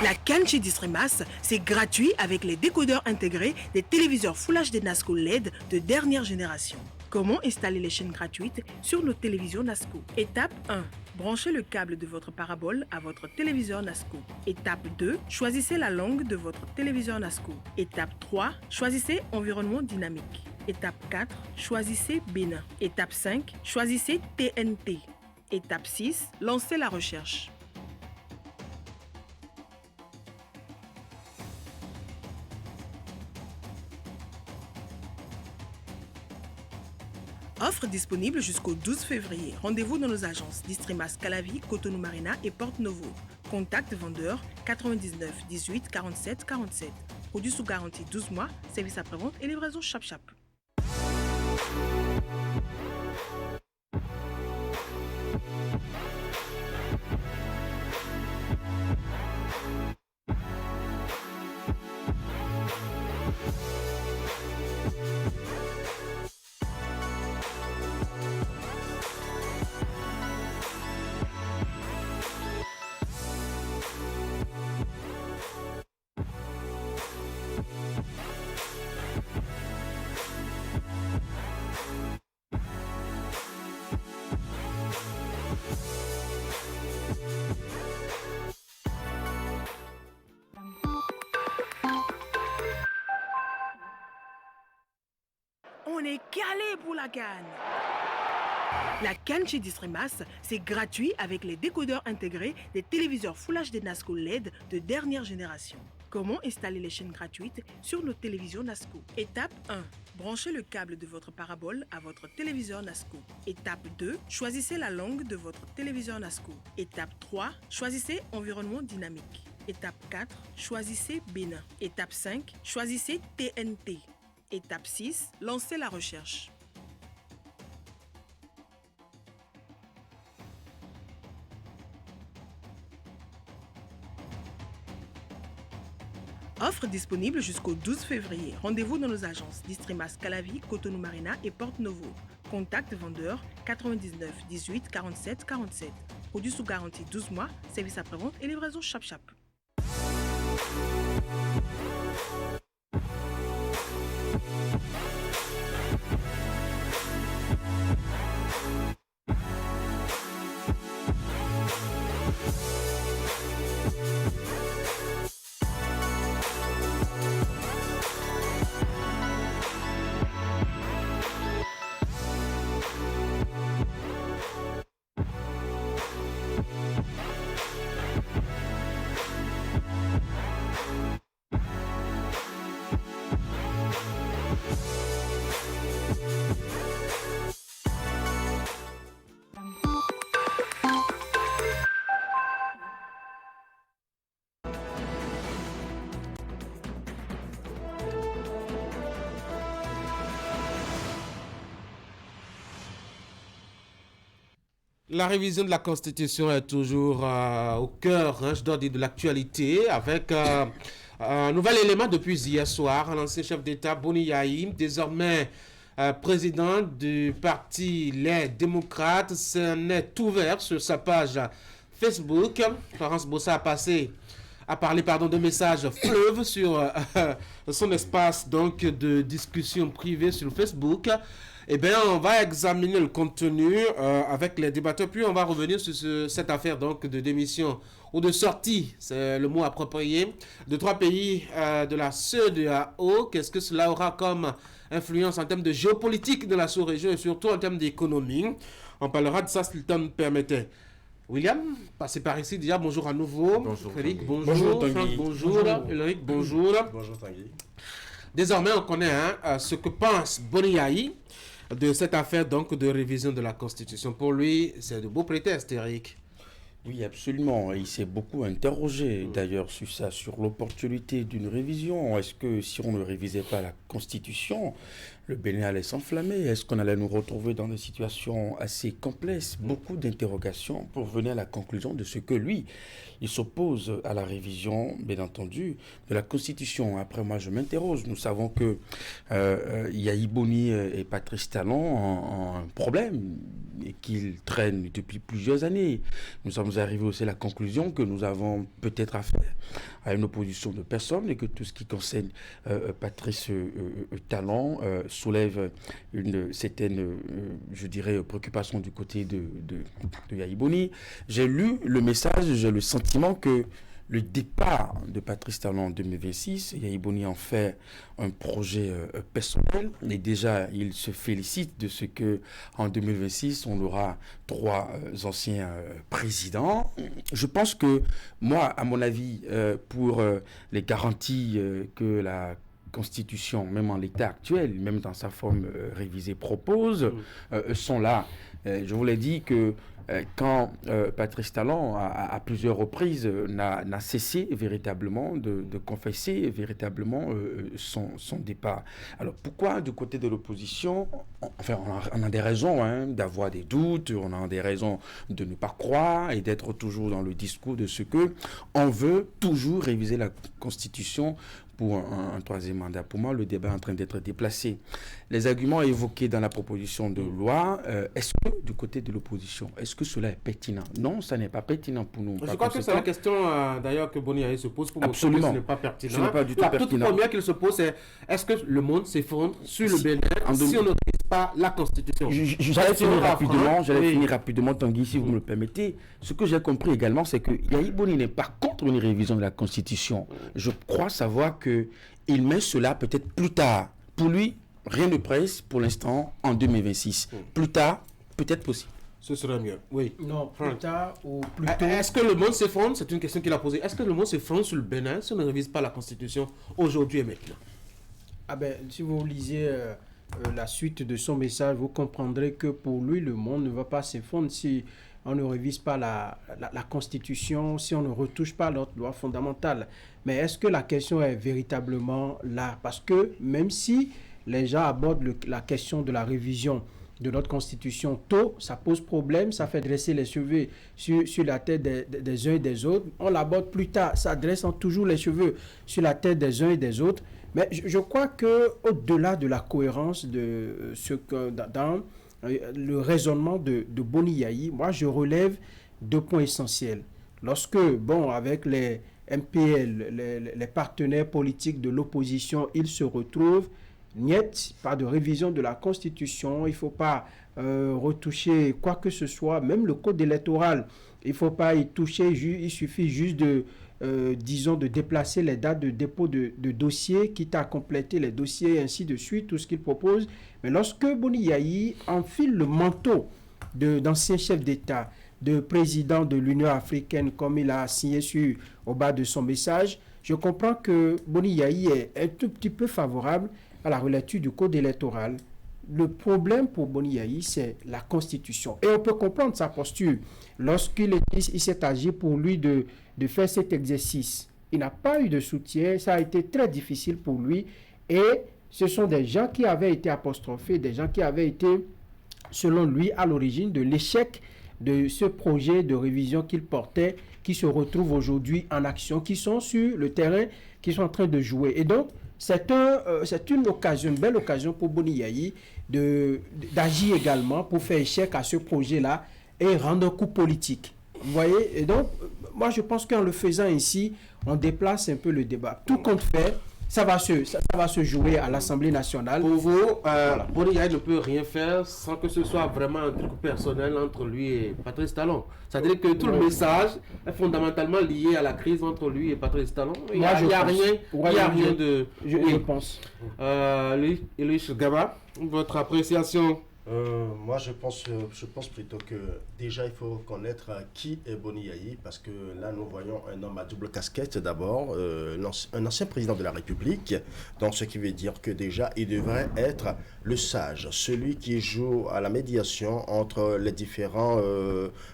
La CAN chez Distrimas, c'est gratuit avec les décodeurs intégrés des téléviseurs Full HD NASCO LED de dernière génération. Comment installer les chaînes gratuites sur nos télévisions NASCO? Étape 1. Branchez le câble de votre parabole à votre téléviseur NASCO. Étape 2. Choisissez la langue de votre téléviseur NASCO. Étape 3. Choisissez environnement dynamique. Étape 4. Choisissez Bénin. Étape 5. Choisissez TNT. Étape 6. Lancez la recherche. Offre disponible jusqu'au 12 février. Rendez-vous dans nos agences Distrimas Calavi, Cotonou Marina et Porte Novo. Contact vendeur 99 18 47 47. Produit sous garantie 12 mois, service après-vente et livraison chap-chap. On est calé pour la CAN. La CAN chez Distrimas, c'est gratuit avec les décodeurs intégrés des téléviseurs Full HD NASCO LED de dernière génération. Comment installer les chaînes gratuites sur nos télévisions NASCO? Étape 1. Branchez le câble de votre parabole à votre téléviseur NASCO. Étape 2. Choisissez la langue de votre téléviseur NASCO. Étape 3. Choisissez environnement dynamique. Étape 4. Choisissez Bénin. Étape 5. Choisissez TNT. Étape 6. Lancez la recherche. Offre disponible jusqu'au 12 février. Rendez-vous dans nos agences Distrimas Calavi, Cotonou Marina et Porte Novo. Contact vendeur 99 18 47 47. Produit sous garantie 12 mois, service après-vente et livraison chap-chap. La révision de la Constitution est toujours au cœur, je dois dire, de l'actualité, avec un nouvel élément depuis hier soir. L'ancien chef d'État Boni Yayi, désormais président du parti Les Démocrates, s'en est ouvert sur sa page Facebook. Florence Bossa a parlé de messages fleuves sur son espace donc, de discussion privée sur Facebook. Eh bien, on va examiner le contenu avec les débatteurs, puis on va revenir sur cette affaire donc, de démission ou de sortie, c'est le mot approprié, de 3 pays de la CEDEAO. Qu'est-ce que cela aura comme influence en termes de géopolitique de la sous-région et surtout en termes d'économie? On parlera de ça si le temps nous permettait. William, passez par ici déjà, bonjour à nouveau. Bonjour Frédéric, bonjour. Bonjour Tanguy. Franck, bonjour. Ulrich, bonjour. Bonjour Tanguy. Désormais, on connaît ce que pense Boni Yayi de cette affaire donc de révision de la Constitution. Pour lui, c'est de beaux prétextes, Eric. Oui, absolument. Il s'est beaucoup interrogé d'ailleurs sur ça, sur l'opportunité d'une révision. Est-ce que si on ne révisait pas la Constitution, le Bénin allait s'enflammer? Est-ce qu'on allait nous retrouver dans des situations assez complexes? Beaucoup d'interrogations pour venir à la conclusion de ce que lui, il s'oppose à la révision, bien entendu, de la Constitution. Après, moi, je m'interroge. Nous savons que Yayi Boni et Patrice Talon ont un problème et qu'ils traînent depuis plusieurs années. Nous sommes arrivés aussi à la conclusion que nous avons peut-être affaire à une opposition de personnes et que tout ce qui concerne Patrice Talon soulève une certaine, je dirais, préoccupation du côté de Yayi Boni. J'ai lu le message, j'ai le sentiment que le départ de Patrice Talon en 2026, Yayi Boni en fait un projet personnel et déjà il se félicite de ce que en 2026 on aura 3 anciens présidents. Je pense que moi, à mon avis, pour les garanties que la Constitution, même en l'état actuel, même dans sa forme révisée, propose, sont là. Je vous l'ai dit que quand Patrice Talon, à plusieurs reprises, n'a cessé véritablement de confesser véritablement son départ. Alors pourquoi du côté de l'opposition, enfin on a des raisons d'avoir des doutes, on a des raisons de ne pas croire et d'être toujours dans le discours de ce que on veut toujours réviser la Constitution pour un 3e mandat. Pour moi, le débat est en train d'être déplacé. Les arguments évoqués dans la proposition de loi, est-ce que du côté de l'opposition, est-ce que cela est pertinent? Non, ça n'est pas pertinent pour nous. Je crois que c'est la question d'ailleurs que Boni Yayi se pose pour montrer que ce n'est pas pertinent. Ce n'est pas du tout pertinent. La toute première qu'il se pose, c'est est-ce que le monde s'effondre sur le Bénin si on ne révise pas la Constitution? J'allais finir rapidement, Tanguy, si vous me le permettez. Ce que j'ai compris également, c'est que Yayi Boni n'est pas contre une révision de la Constitution. Je crois savoir qu'il met cela peut-être plus tard. Pour lui, rien ne presse pour l'instant en 2026. Plus tard, peut-être possible. Ce serait mieux. Oui. Non, plus tard ou plus tôt. Est-ce que le monde s'effondre? C'est une question qu'il a posée. Est-ce que le monde s'effondre sur le Bénin si on ne révise pas la Constitution aujourd'hui et maintenant? Si vous lisez la suite de son message, vous comprendrez que pour lui, le monde ne va pas s'effondrer si on ne révise pas la Constitution, si on ne retouche pas notre loi fondamentale. Mais est-ce que la question est véritablement là? Parce que même si les gens abordent la question de la révision de notre Constitution tôt, ça pose problème, ça fait dresser les cheveux sur la tête des uns et des autres. On l'aborde plus tard, ça dresse toujours les cheveux sur la tête des uns et des autres. Mais je crois qu'au-delà de la cohérence de ce que dans le raisonnement de Boni Yayi, moi je relève 2 points essentiels. Lorsque, avec les MPL, les partenaires politiques de l'opposition, ils se retrouvent, niet, pas de révision de la Constitution, il ne faut pas retoucher quoi que ce soit, même le code électoral, il ne faut pas y toucher, il suffit juste de déplacer les dates de dépôt de dossiers, quitte à compléter les dossiers, ainsi de suite, tout ce qu'il propose. Mais lorsque Boni Yayi enfile le manteau d'ancien chef d'État, de président de l'Union africaine, comme il a signé au bas de son message, je comprends que Boni Yayi est un tout petit peu favorable à la relecture du code électoral. Le problème pour Boni Yayi, c'est la Constitution. Et on peut comprendre sa posture. Lorsqu'il s'est agi pour lui de faire cet exercice, il n'a pas eu de soutien, ça a été très difficile pour lui. Et ce sont des gens qui avaient été apostrophés, des gens qui avaient été, selon lui, à l'origine de l'échec de ce projet de révision qu'il portait, qui se retrouvent aujourd'hui en action, qui sont sur le terrain, qui sont en train de jouer. Et donc, c'est une occasion, une belle occasion pour Boni Yayi d'agir également pour faire échec à ce projet-là et rendre un coup politique. Vous voyez? Et donc, moi, je pense qu'en le faisant ici, on déplace un peu le débat. Tout compte fait, ça va se jouer à l'Assemblée nationale. Pour vous, Boni Yayi ne peut rien faire sans que ce soit vraiment un truc personnel entre lui et Patrice Talon. C'est-à-dire que tout le message est fondamentalement lié à la crise entre lui et Patrice Talon. Il n'y a rien de... Je pense. Elie Gaba, votre appréciation? Moi, je pense plutôt que déjà, il faut connaître qui est Boni Yayi, parce que là, nous voyons un homme à double casquette d'abord, un ancien président de la République, donc ce qui veut dire que déjà, il devrait être le sage, celui qui joue à la médiation entre les différents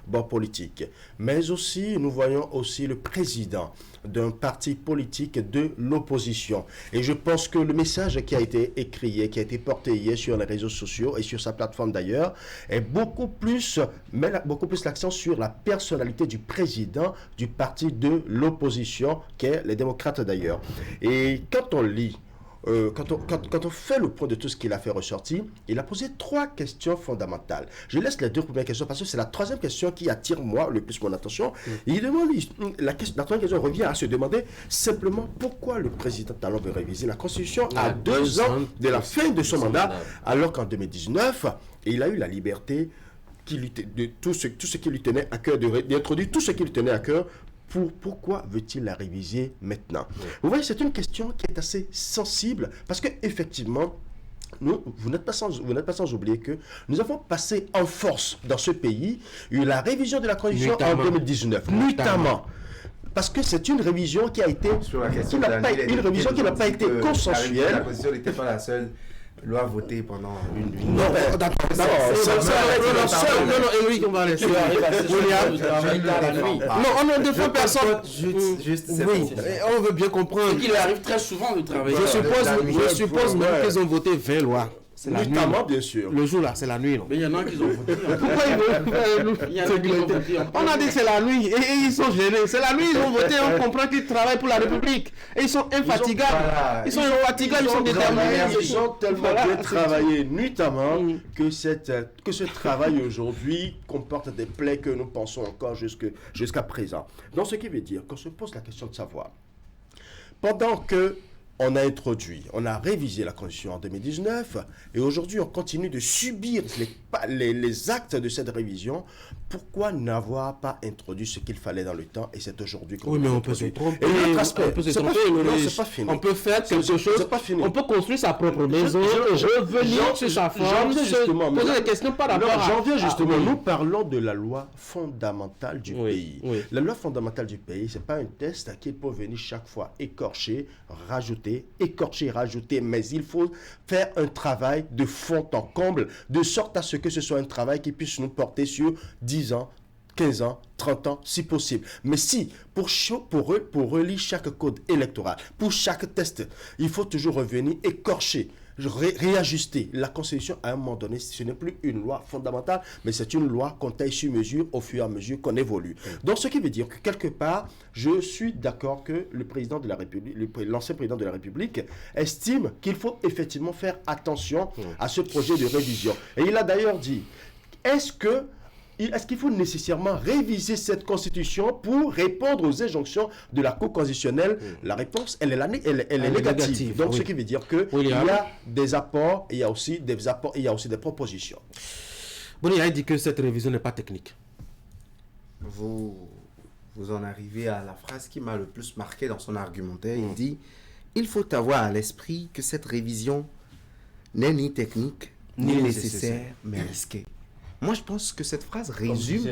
bords politiques. Mais aussi, nous voyons aussi le président d'un parti politique de l'opposition. Et je pense que le message qui a été écrit, qui a été porté hier sur les réseaux sociaux et sur sa plateforme d'ailleurs, met beaucoup plus l'accent sur la personnalité du président du parti de l'opposition, qu'est les démocrates d'ailleurs. Et quand on lit, quand on fait le point de tout ce qu'il a fait ressortir, il a posé 3 questions fondamentales. Je laisse les 2 premières questions parce que c'est la 3e question qui attire moi le plus mon attention. Il demande, la 3e question revient à se demander simplement pourquoi le président Talon veut réviser la Constitution à 2 ans de la fin de son mandat, alors qu'en 2019, il a eu la liberté de tout ce qui lui tenait à cœur, d'introduire tout ce qui lui tenait à cœur. Pourquoi veut-il la réviser maintenant? Vous voyez, c'est une question qui est assez sensible parce qu'effectivement, vous n'êtes pas sans oublier que nous avons passé en force dans ce pays la révision de la Constitution en 2019, notamment. Parce que c'est une révision qui a été, qui n'a pas été consensuelle. La Constitution n'était pas la seule loi votée pendant une... Non, d'accord. Élie, on va laisser. Non, on ne défend personne. Juste oui, on veut bien comprendre. Il arrive très souvent de travailler. Je suppose même qu'ils ont voté 20 lois. Notamment, bien sûr. Le jour là, c'est la nuit. Non? Mais il y en a qui ont voté. Pourquoi ils veulent On a dit que c'est la nuit et ils sont gênés. C'est la nuit, ils ont voté. On comprend qu'ils travaillent pour la République. Et ils sont infatigables. Ils sont infatigables, ils sont déterminés. Ils ont tellement bien travaillé nuitamment que ce travail aujourd'hui comporte des plaies que nous pensons encore jusqu'à présent. Donc, ce qui veut dire qu'on se pose la question de savoir, pendant que on a introduit, on a révisé la Constitution en 2019 et aujourd'hui on continue de subir les actes de cette révision. Pourquoi n'avoir pas introduit ce qu'il fallait dans le temps et c'est aujourd'hui qu'on mais on peut se tromper. C'est pas fini. On peut faire quelque chose, on peut construire sa propre maison, revenir sur sa forme, poser des questions par rapport à... J'en viens justement, nous parlons de la loi fondamentale du pays. La loi fondamentale du pays, c'est pas un test qu'il peut venir chaque fois écorcher, rajouter, mais il faut faire un travail de fond en comble, de sorte à ce que ce soit un travail qui puisse nous porter sur 10 ans, 15 ans, 30 ans, si possible. Mais si, pour relire chaque code électoral, pour chaque test, il faut toujours revenir écorcher, réajuster la Constitution à un moment donné, ce n'est plus une loi fondamentale, mais c'est une loi qu'on taille sur mesure au fur et à mesure qu'on évolue. Donc, ce qui veut dire que quelque part, je suis d'accord que le président de la République, l'ancien président de la République, estime qu'il faut effectivement faire attention à ce projet de révision. Et il a d'ailleurs dit, est-ce qu'il faut nécessairement réviser cette Constitution pour répondre aux injonctions de la Cour constitutionnelle? La réponse, elle est négative. Donc, ce qui veut dire qu'il y a des apports, il y a aussi des propositions. Boni Yayi dit que cette révision n'est pas technique. Vous en arrivez à la phrase qui m'a le plus marqué dans son argumentaire. Il dit, il faut avoir à l'esprit que cette révision n'est ni technique, ni nécessaire, mais risquée. Moi, je pense que cette phrase résume...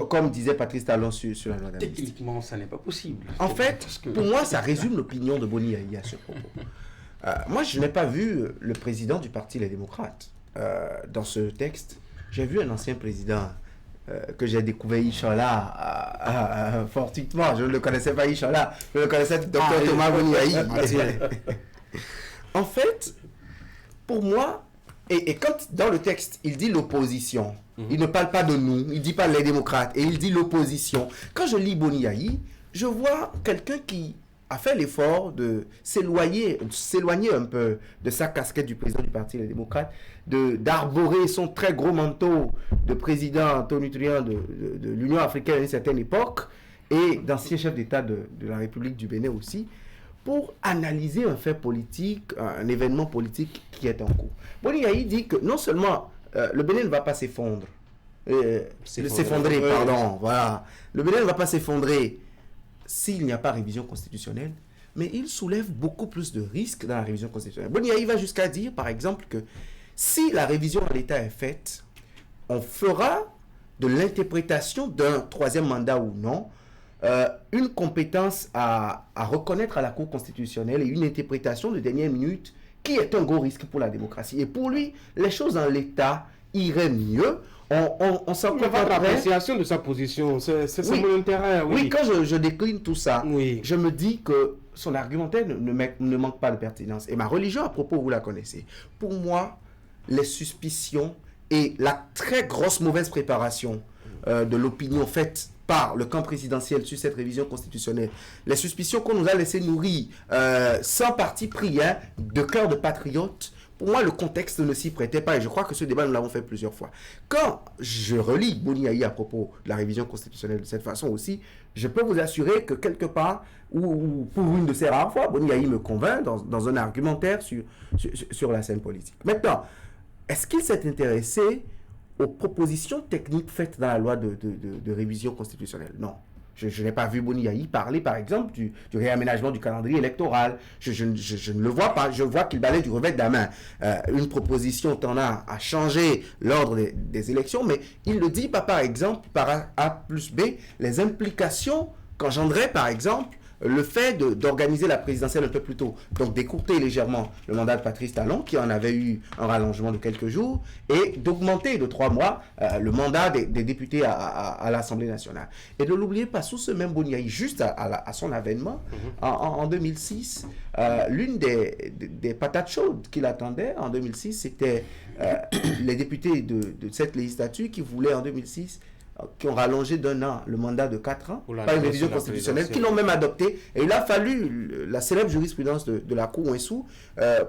Comme disait Patrice Talon sur la loi d'amnistie. Techniquement, ça n'est pas possible. En fait, pour moi, ça résume l'opinion de Boni Yayi à ce propos. Moi, je n'ai pas vu le président du Parti Les Démocrates dans ce texte. J'ai vu un ancien président que j'ai découvert, Inch'Allah, fortuitement. Je ne le connaissais pas, Inch'Allah. Je le connaissais, Dr Thomas Boni Yayi. En fait, pour moi, Et quand, dans le texte, il dit l'opposition, il ne parle pas de nous, il ne dit pas les démocrates, et il dit l'opposition. Quand je lis Boni Yayi, je vois quelqu'un qui a fait l'effort de s'éloigner un peu de sa casquette du président du Parti des démocrates, d'arborer son très gros manteau de président tonitruant de l'Union africaine à une certaine époque, et d'ancien chef d'État de la République du Bénin aussi, pour analyser un fait politique, un événement politique qui est en cours. Boni Yayi dit que non seulement le Bénin ne va pas s'effondrer, voilà. Le Bénin ne va pas s'effondrer s'il n'y a pas révision constitutionnelle, mais il soulève beaucoup plus de risques dans la révision constitutionnelle. Boni Yayi va jusqu'à dire, par exemple, que si la révision à l'État est faite, on fera de l'interprétation d'un troisième mandat ou non, une compétence à reconnaître à la Cour constitutionnelle et une interprétation de dernière minute qui est un gros risque pour la démocratie. Et pour lui, les choses dans l'État iraient mieux. On s'en comprend l'appréciation de sa position, c'est mon intérêt. Oui, quand je décline tout ça, je me dis que son argumentaire ne manque pas de pertinence. Et ma religion à propos, vous la connaissez. Pour moi, les suspicions et la très grosse mauvaise préparation de l'opinion faite par le camp présidentiel sur cette révision constitutionnelle, les suspicions qu'on nous a laissé nourrir sans parti pris, de cœur de patriote, pour moi le contexte ne s'y prêtait pas et je crois que ce débat nous l'avons fait plusieurs fois. Quand je relis Boni Yayi à propos de la révision constitutionnelle de cette façon aussi, je peux vous assurer que quelque part, ou pour une de ces rares fois, Boni Yayi me convainc dans un argumentaire sur la scène politique. Maintenant, est-ce qu'il s'est intéressé aux propositions techniques faites dans la loi de révision constitutionnelle? Non. Je n'ai pas vu Boni Yayi parler, par exemple, du réaménagement du calendrier électoral. Je ne le vois pas. Je vois qu'il balaye du revers de la main une proposition tendant à changer l'ordre des élections, mais il ne dit pas, par exemple, par A plus B, les implications qu'engendrait, par exemple, le fait d'organiser la présidentielle un peu plus tôt, donc d'écourter légèrement le mandat de Patrice Talon, qui en avait eu un rallongement de quelques jours, et d'augmenter de 3 mois le mandat des députés à l'Assemblée nationale. Et ne l'oubliez pas, sous ce même Boni Yayi, juste à son avènement, en 2006, l'une des patates chaudes qu'il attendait en 2006, c'était les députés de cette législature qui voulaient en 2006 qui ont rallongé d'1 an le mandat de 4 ans, pas une révision constitutionnelle, qui l'ont même adopté. Et il a fallu la célèbre jurisprudence de la Cour Ouessou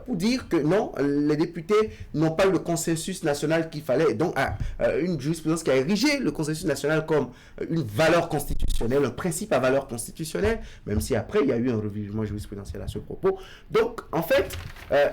pour dire que non, les députés n'ont pas eu le consensus national qu'il fallait. Donc, une jurisprudence qui a érigé le consensus national comme une valeur constitutionnelle, un principe à valeur constitutionnelle, même si après, il y a eu un revirement jurisprudentiel à ce propos. Donc, en fait,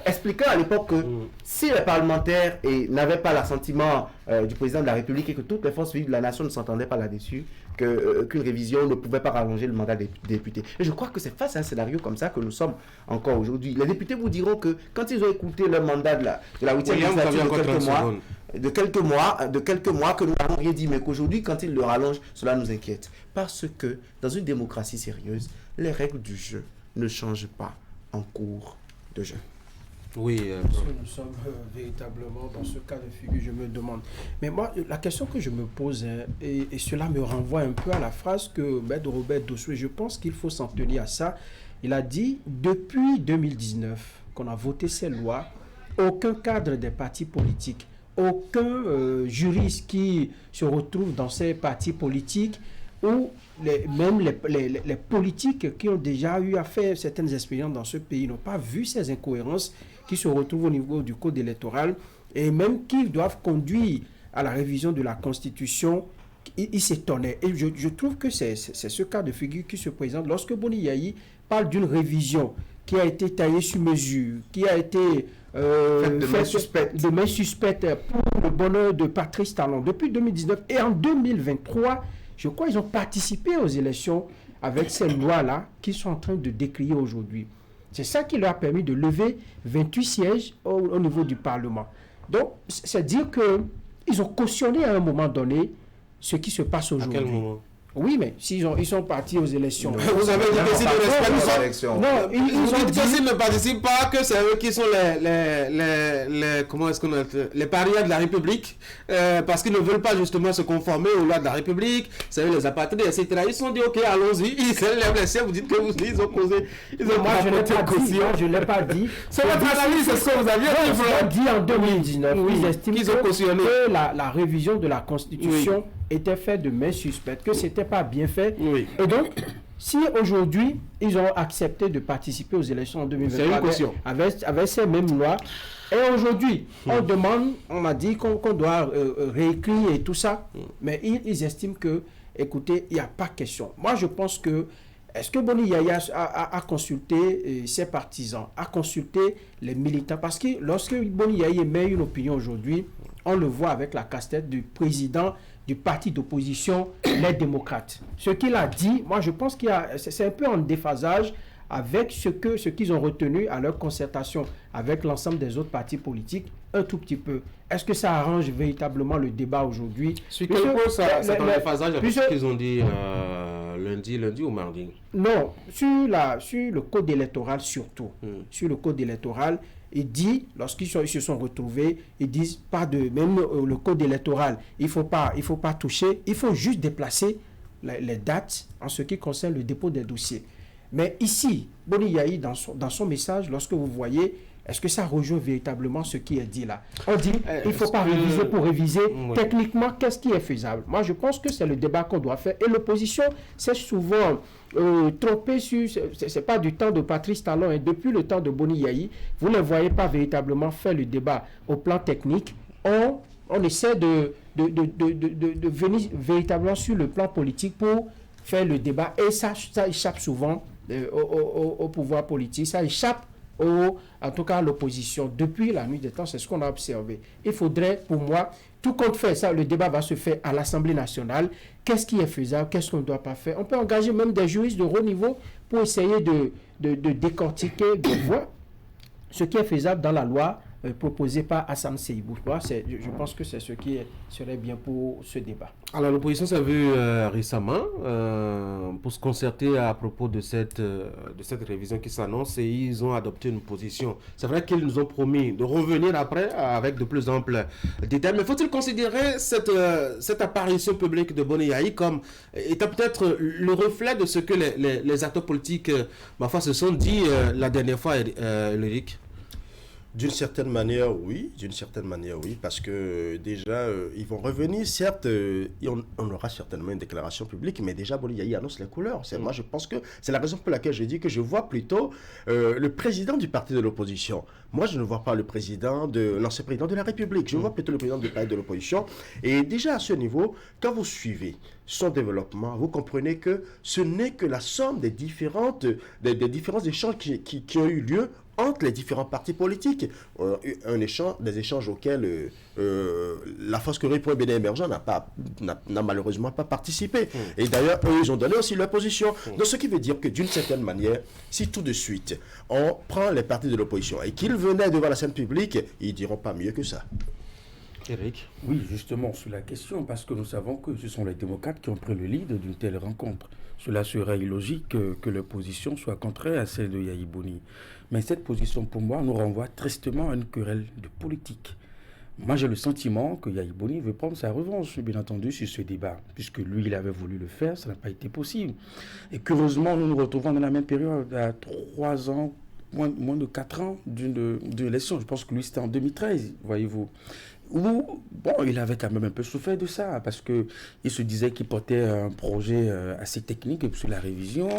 expliquant à l'époque que si les parlementaires n'avaient pas l'assentiment du président de la République et que toutes les forces vives de la nation ne s'entendaient pas là-dessus, qu'une révision ne pouvait pas rallonger le mandat des députés. Et je crois que c'est face à un scénario comme ça que nous sommes encore aujourd'hui. Les députés vous diront que quand ils ont écouté le mandat de la 8e législature de quelques mois, que nous n'avons rien dit, mais qu'aujourd'hui, quand ils le rallongent, cela nous inquiète. Parce que dans une démocratie sérieuse, les règles du jeu ne changent pas en cours de jeu. Oui, nous sommes véritablement dans ce cas de figure, je me demande. Mais moi, la question que je me pose, et cela me renvoie un peu à la phrase que Maître Robert Dossué, je pense qu'il faut s'en tenir à ça. Il a dit, depuis 2019, qu'on a voté ces lois, aucun cadre des partis politiques, aucun juriste qui se retrouve dans ces partis politiques, ou même les politiques qui ont déjà eu à faire certaines expériences dans ce pays n'ont pas vu ces incohérences qui se retrouvent au niveau du code électoral et même qu'ils doivent conduire à la révision de la Constitution. Ils s'étonnaient. Et je trouve que c'est ce cas de figure qui se présente lorsque Boni Yayi parle d'une révision qui a été taillée sur mesure, qui a été de main suspecte pour le bonheur de Patrice Talon depuis 2019 et en 2023. Je crois qu'ils ont participé aux élections avec ces lois-là qui sont en train de décrier aujourd'hui. C'est ça qui leur a permis de lever 28 sièges au niveau du Parlement. Donc, c'est dire qu'ils ont cautionné à un moment donné ce qui se passe aujourd'hui. À quel moment ? Oui, mais ils sont partis aux élections. Vous avez dit que s'ils ne restent pas non, ils ont dit s'ils ne participent pas, que c'est eux qui sont comment est-ce qu'on les parias de la République, parce qu'ils ne veulent pas justement se conformer aux lois de la République, c'est eux les apatrides, etc. Ils se sont dit, ok, allons-y, ils se lèvent les cieux, vous dites que ils ont causé. Moi, je ne l'ai pas dit. C'est votre analyse, c'est ce que vous aviez dit en 2019. Oui, ils estiment qu'ils ont cautionné que la révision de la Constitution était faite de main suspecte, que ce n'était pas bien fait. Oui. Et donc, si aujourd'hui, ils ont accepté de participer aux élections en 2023 avec ces mêmes lois, et aujourd'hui, on demande, on a dit qu'on doit réécrire et tout ça, mais ils estiment que, écoutez, il n'y a pas question. Moi, je pense que, est-ce que Boni Yaya a consulté ses partisans, a consulté les militants? Parce que lorsque Boni Yaya met une opinion aujourd'hui, on le voit avec la casse-tête du président du parti d'opposition, les démocrates. Ce qu'il a dit, moi je pense qu'il c'est un peu en déphasage avec ce qu'ils ont retenu à leur concertation avec l'ensemble des autres partis politiques, un tout petit peu. Est-ce que ça arrange véritablement le débat aujourd'hui? C'est en déphasage avec ce qu'ils ont dit lundi ou mardi? Non, sur le code électoral surtout. Sur le code électoral, il dit, lorsqu'ils se sont retrouvés, ils disent pas de même le code électoral, il faut pas toucher, il faut juste déplacer les dates en ce qui concerne le dépôt des dossiers. Mais ici, Boni Yaya, dans son message, lorsque vous voyez, est-ce que ça rejoint véritablement ce qui est dit là? On dit, il ne faut pas réviser pour réviser. Techniquement, qu'est-ce qui est faisable? Moi, je pense que c'est le débat qu'on doit faire. Et l'opposition, c'est souvent trompé sur... Ce n'est pas du temps de Patrice Talon. Et depuis le temps de Boni Yaya, vous ne voyez pas véritablement faire le débat au plan technique. On essaie de venir véritablement sur le plan politique pour faire le débat. Et ça échappe souvent au pouvoir politique. Ça échappe en tout cas l'opposition. Depuis la nuit des temps, c'est ce qu'on a observé. Il faudrait, pour moi, tout compte fait, ça, le débat va se faire à l'Assemblée nationale. Qu'est-ce qui est faisable, qu'est-ce qu'on ne doit pas faire? On peut engager même des juristes de haut niveau pour essayer de décortiquer, de voir ce qui est faisable dans la loi proposée par Hassan Seibou. Je pense que c'est ce qui serait bien pour ce débat. Alors l'opposition s'est vue récemment pour se concerter à propos de cette révision qui s'annonce et ils ont adopté une position. C'est vrai qu'ils nous ont promis de revenir après avec de plus amples détails, mais faut-il considérer cette apparition publique de Boni Yaya comme étant peut-être le reflet de ce que les acteurs politiques se sont dit la dernière fois, Eric? D'une certaine manière, oui, parce que déjà, ils vont revenir, certes, on aura certainement une déclaration publique, mais déjà, Boni Yaya annonce les couleurs. Moi, je pense que c'est la raison pour laquelle je dis que je vois plutôt le président du parti de l'opposition. Moi, je ne vois pas l'ancien président de la République, je vois plutôt le président du parti de l'opposition. Et déjà, à ce niveau, quand vous suivez son développement, vous comprenez que ce n'est que la somme des différents échanges qui ont eu lieu entre les différents partis politiques. Des échanges auxquels la force Curie pour le Bénin émergent n'a malheureusement pas participé. Et d'ailleurs, eux, ils ont donné aussi leur position. Donc, ce qui veut dire que d'une certaine manière, si tout de suite, on prend les partis de l'opposition et qu'ils venaient devant la scène publique, ils ne diront pas mieux que ça. Eric? Oui, justement, sur la question, parce que nous savons que ce sont les démocrates qui ont pris le lead d'une telle rencontre. Cela serait illogique que l'opposition soit contraire à celle de Yaya Boni. Mais cette position, pour moi, nous renvoie tristement à une querelle de politique. Moi, j'ai le sentiment que Yaya Boni veut prendre sa revanche, bien entendu, sur ce débat. Puisque lui, il avait voulu le faire, ça n'a pas été possible. Et curieusement, nous nous retrouvons dans la même période, à 3 ans, moins de 4 ans d'une élection. Je pense que lui, c'était en 2013, voyez-vous. Où, il avait quand même un peu souffert de ça, parce qu'il se disait qu'il portait un projet assez technique sur la révision.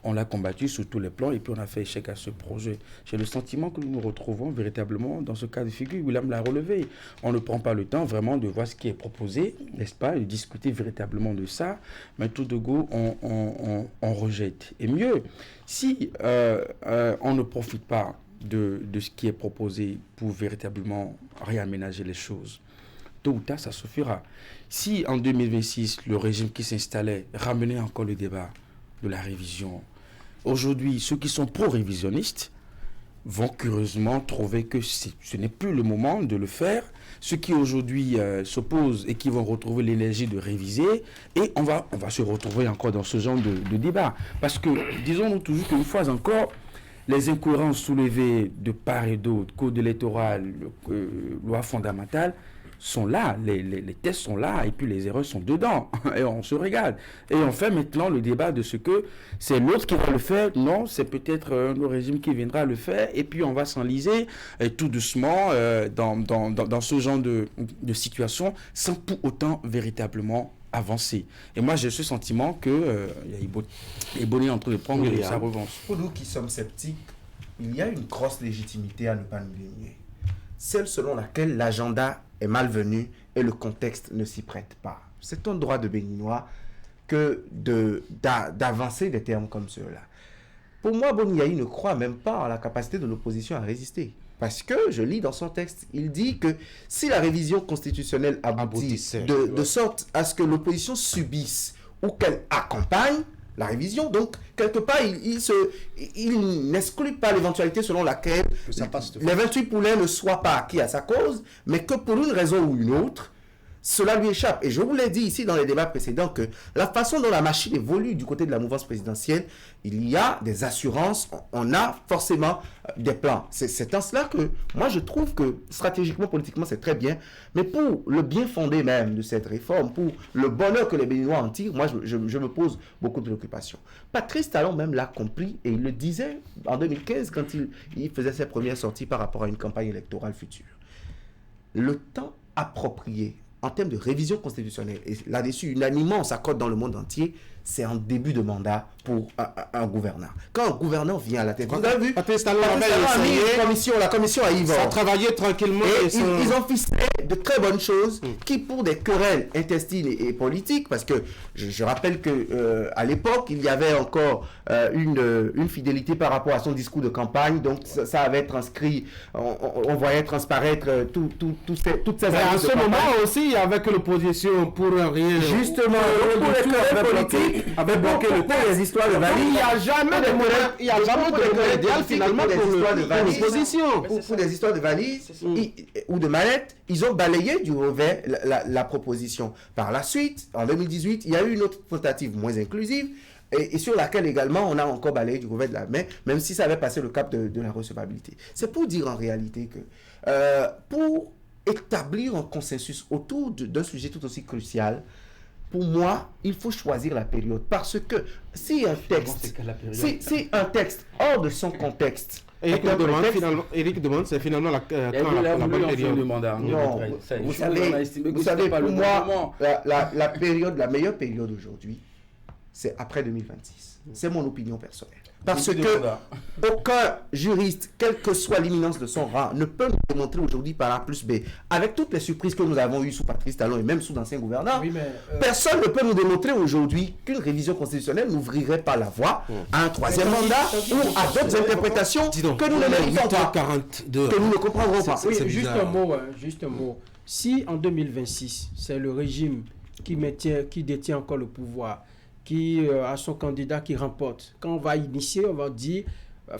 On l'a combattu sur tous les plans et puis on a fait échec à ce projet. J'ai le sentiment que nous nous retrouvons véritablement dans ce cas de figure. William l'a relevé. On ne prend pas le temps vraiment de voir ce qui est proposé, n'est-ce pas, et de discuter véritablement de ça, mais tout de go, on rejette. Et mieux, si on ne profite pas de ce qui est proposé pour véritablement réaménager les choses, tôt ou tard, ça suffira. Si en 2026, le régime qui s'installait ramenait encore le débat de la révision, aujourd'hui, ceux qui sont pro-révisionnistes vont curieusement trouver que ce n'est plus le moment de le faire. Ceux qui aujourd'hui s'opposent et qui vont retrouver l'énergie de réviser, et on va se retrouver encore dans ce genre de débat. Parce que, disons-nous toujours qu'une fois encore, les incohérences soulevées de part et d'autre, code électoral, loi fondamentale, sont là, les tests sont là, et puis les erreurs sont dedans, et on se régale. Et on fait maintenant le débat de ce que c'est l'autre qui va le faire, non, c'est peut-être un régime qui viendra le faire, et puis on va s'enliser tout doucement dans ce genre de situation, sans pour autant véritablement avancer. Et moi, j'ai ce sentiment que il est bonnet en train de prendre sa revanche. Pour nous qui sommes sceptiques, il y a une grosse légitimité à ne pas nous dénier. Celle selon laquelle l'agenda est malvenu et le contexte ne s'y prête pas. C'est un droit de Béninois que d'avancer des termes comme ceux-là. Pour moi, Boniaï ne croit même pas en la capacité de l'opposition à résister. Parce que, je lis dans son texte, il dit que si la révision constitutionnelle aboutit de sorte à ce que l'opposition subisse ou qu'elle accompagne la révision, donc quelque part il n'exclut pas l'éventualité selon laquelle les 28 poulains ne soient pas acquis à sa cause, mais que pour une raison ou une autre, cela lui échappe. Et je vous l'ai dit ici dans les débats précédents que la façon dont la machine évolue du côté de la mouvance présidentielle, il y a des assurances, on a forcément des plans. C'est en cela que moi je trouve que stratégiquement, politiquement c'est très bien, mais pour le bien fondé même de cette réforme, pour le bonheur que les Béninois en tirent, moi je me pose beaucoup de préoccupations. Patrice Talon même l'a compris et il le disait en 2015 quand il faisait ses premières sorties par rapport à une campagne électorale future. Le temps approprié en termes de révision constitutionnelle, et là-dessus, unanimement, on s'accorde dans le monde entier, c'est en début de mandat pour un gouvernant. Quand un gouvernant vient à la tête, vous avez vu, Patrice Talon a mis la commission à Yvon. Ça a travaillé tranquillement. Et ils ont ficelé de très bonnes choses qui, pour des querelles intestines et politiques, parce que je rappelle que à l'époque, il y avait encore une fidélité par rapport à son discours de campagne, donc ça avait transcrit, on voyait transparaître toutes ces années. À ce moment aussi, avec l'opposition pour rien. Justement, pour les querelles politiques, avait bloqué le cours des histoires de valises. Il n'y a jamais de querelle idéale finalement pour l'opposition. Pour des histoires de valises ou de mallettes, ils ont balayé du revers la proposition. Par la suite, en 2018, il y a eu une autre tentative moins inclusive et sur laquelle également on a encore balayé du revers de la main, même si ça avait passé le cap de la recevabilité. C'est pour dire en réalité que pour établir un consensus autour d'un sujet tout aussi crucial, pour moi, il faut choisir la période. Parce que si un texte hors de son contexte... Eric demande, c'est finalement la bonne période du mandat. Non, vous savez, pour moi, la meilleure période aujourd'hui, c'est après 2026. C'est mon opinion personnelle. Parce que aucun juriste, quelle que soit l'imminence de son rang, ne peut nous démontrer aujourd'hui par A plus B, avec toutes les surprises que nous avons eues sous Patrice Talon et même sous d'anciens gouvernants, personne ne peut nous démontrer aujourd'hui qu'une révision constitutionnelle n'ouvrirait pas la voie à un troisième mandat ou à d'autres interprétations que nous ne méritons pas, que nous ne comprendrons pas. Oui, juste un mot. Si en 2026, c'est le régime qui détient encore le pouvoir, qui a son candidat qui remporte. Quand on va initier, on va dire,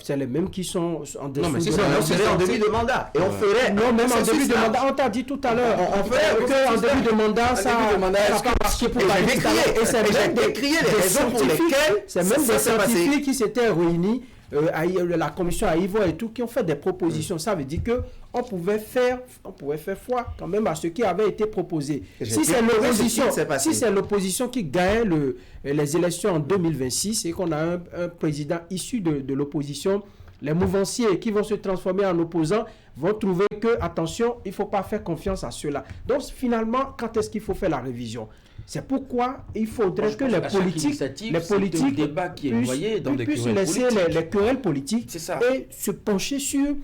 c'est les mêmes qui sont en dessous. Non, mais c'est ça, on serait en début de mandat. Et on ferait... Non, même en début de mandat, on t'a dit tout à l'heure. On ferait qu'en début de mandat, ça va marcher pour la décrier. Et c'est même des scientifiques, c'est même des scientifiques qui s'étaient réunis, la commission à Yvon et tout, qui ont fait des propositions. Ça veut dire que on pouvait faire foi quand même à ce qui avait été proposé. Si c'est l'opposition qui gagne les élections en 2026 et qu'on a un président issu de l'opposition, les mouvanciers qui vont se transformer en opposants vont trouver que, attention, il ne faut pas faire confiance à ceux-là. Donc finalement, quand est-ce qu'il faut faire la révision ? C'est pourquoi il faudrait que les politiques puissent laisser les querelles politiques et se pencher sur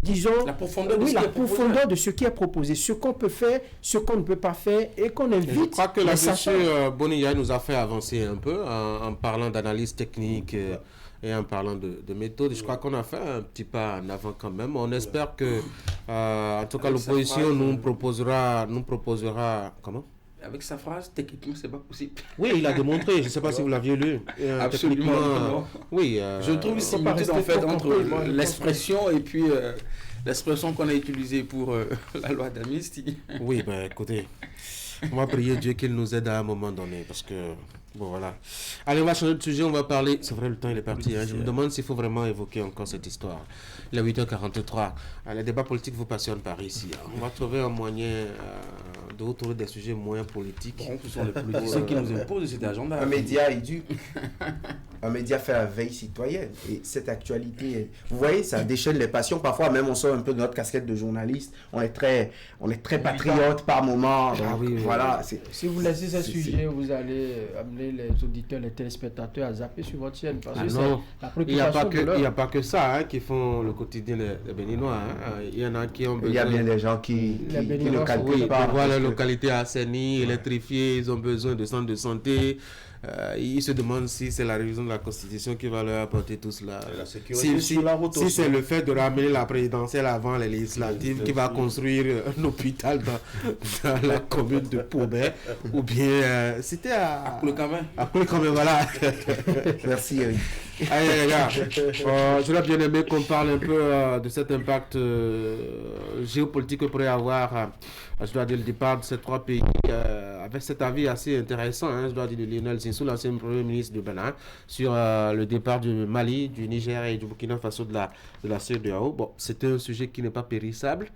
disons, la profondeur de ce qui est proposé, ce qu'on peut faire, ce qu'on ne peut pas faire, et qu'on invite. Je crois que là-dessus, Boniaï nous a fait avancer un peu en parlant d'analyse technique et en parlant de méthode. Je crois qu'on a fait un petit pas en avant quand même. On espère que, en tout cas, l'opposition nous proposera comment? avec sa phrase, techniquement, c'est pas possible. Oui, il a démontré, je ne sais pas si vous l'aviez lu. Absolument. Oui. Je trouve une similitude en fait entre l'expression et puis l'expression qu'on a utilisée pour la loi d'amnistie. Oui, ben écoutez, on va prier Dieu qu'il nous aide à un moment donné, parce que, bon voilà. Allez, on va changer de sujet, on va parler, c'est vrai, le temps il est parti, hein. Je me demande s'il faut vraiment évoquer encore cette histoire. Il est 8h43, les débats politiques vous passionnent par ici. On va trouver un moyen de retrouver des sujets moins politiques. Bon, ce sont les politiciens qui nous imposent cet agenda. Un média éduque. Un média fait la veille citoyenne. Et cette actualité, vous voyez, ça déchaîne les passions. Parfois, même on sort un peu de notre casquette de journaliste. On est très patriote par moment. Donc, voilà. Si vous laissez ce sujet, vous allez amener les auditeurs, les téléspectateurs à zapper sur votre chaîne. Parce que non, la il n'y a pas que ça qui font le quotidien des Béninois. Il y en a qui ont besoin. Il y a bien des gens qui ne calculent pas. Pour voir la localité assainie, électrifiée, ils ont besoin de centres de santé. Ils se demandent si c'est la révision de la Constitution qui va leur apporter tout cela. Si c'est le fait de ramener la présidentielle avant les législatives qui va construire un hôpital dans la commune de Paubert, ou bien c'était à Koulé-Kamé, voilà. Merci Eric. Allez les gars, j'aurais bien aimé qu'on parle un peu de cet impact géopolitique que pourrait avoir, je dois dire, le départ de ces trois pays, avec cet avis assez intéressant, je dois dire, de Lionel Zinsou, l'ancien premier ministre du Bénin, sur le départ du Mali, du Niger et du Burkina Faso de la CEDEAO. Bon, c'était un sujet qui n'est pas périssable,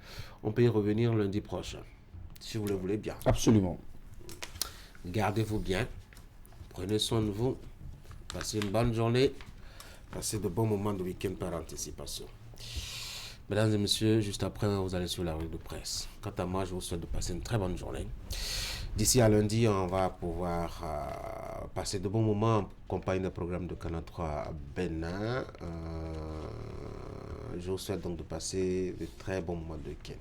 on peut y revenir lundi prochain, si vous le voulez bien. Absolument. Gardez-vous bien, prenez soin de vous, passez une bonne journée, passez de bons moments de week-end par anticipation. Mesdames et messieurs, juste après, vous allez sur la rue de presse. Quant à moi, je vous souhaite de passer une très bonne journée. D'ici à lundi, on va pouvoir passer de bons moments en compagnie des programmes de Canal 3 Bénin. Je vous souhaite donc de passer de très bons moments de week-end.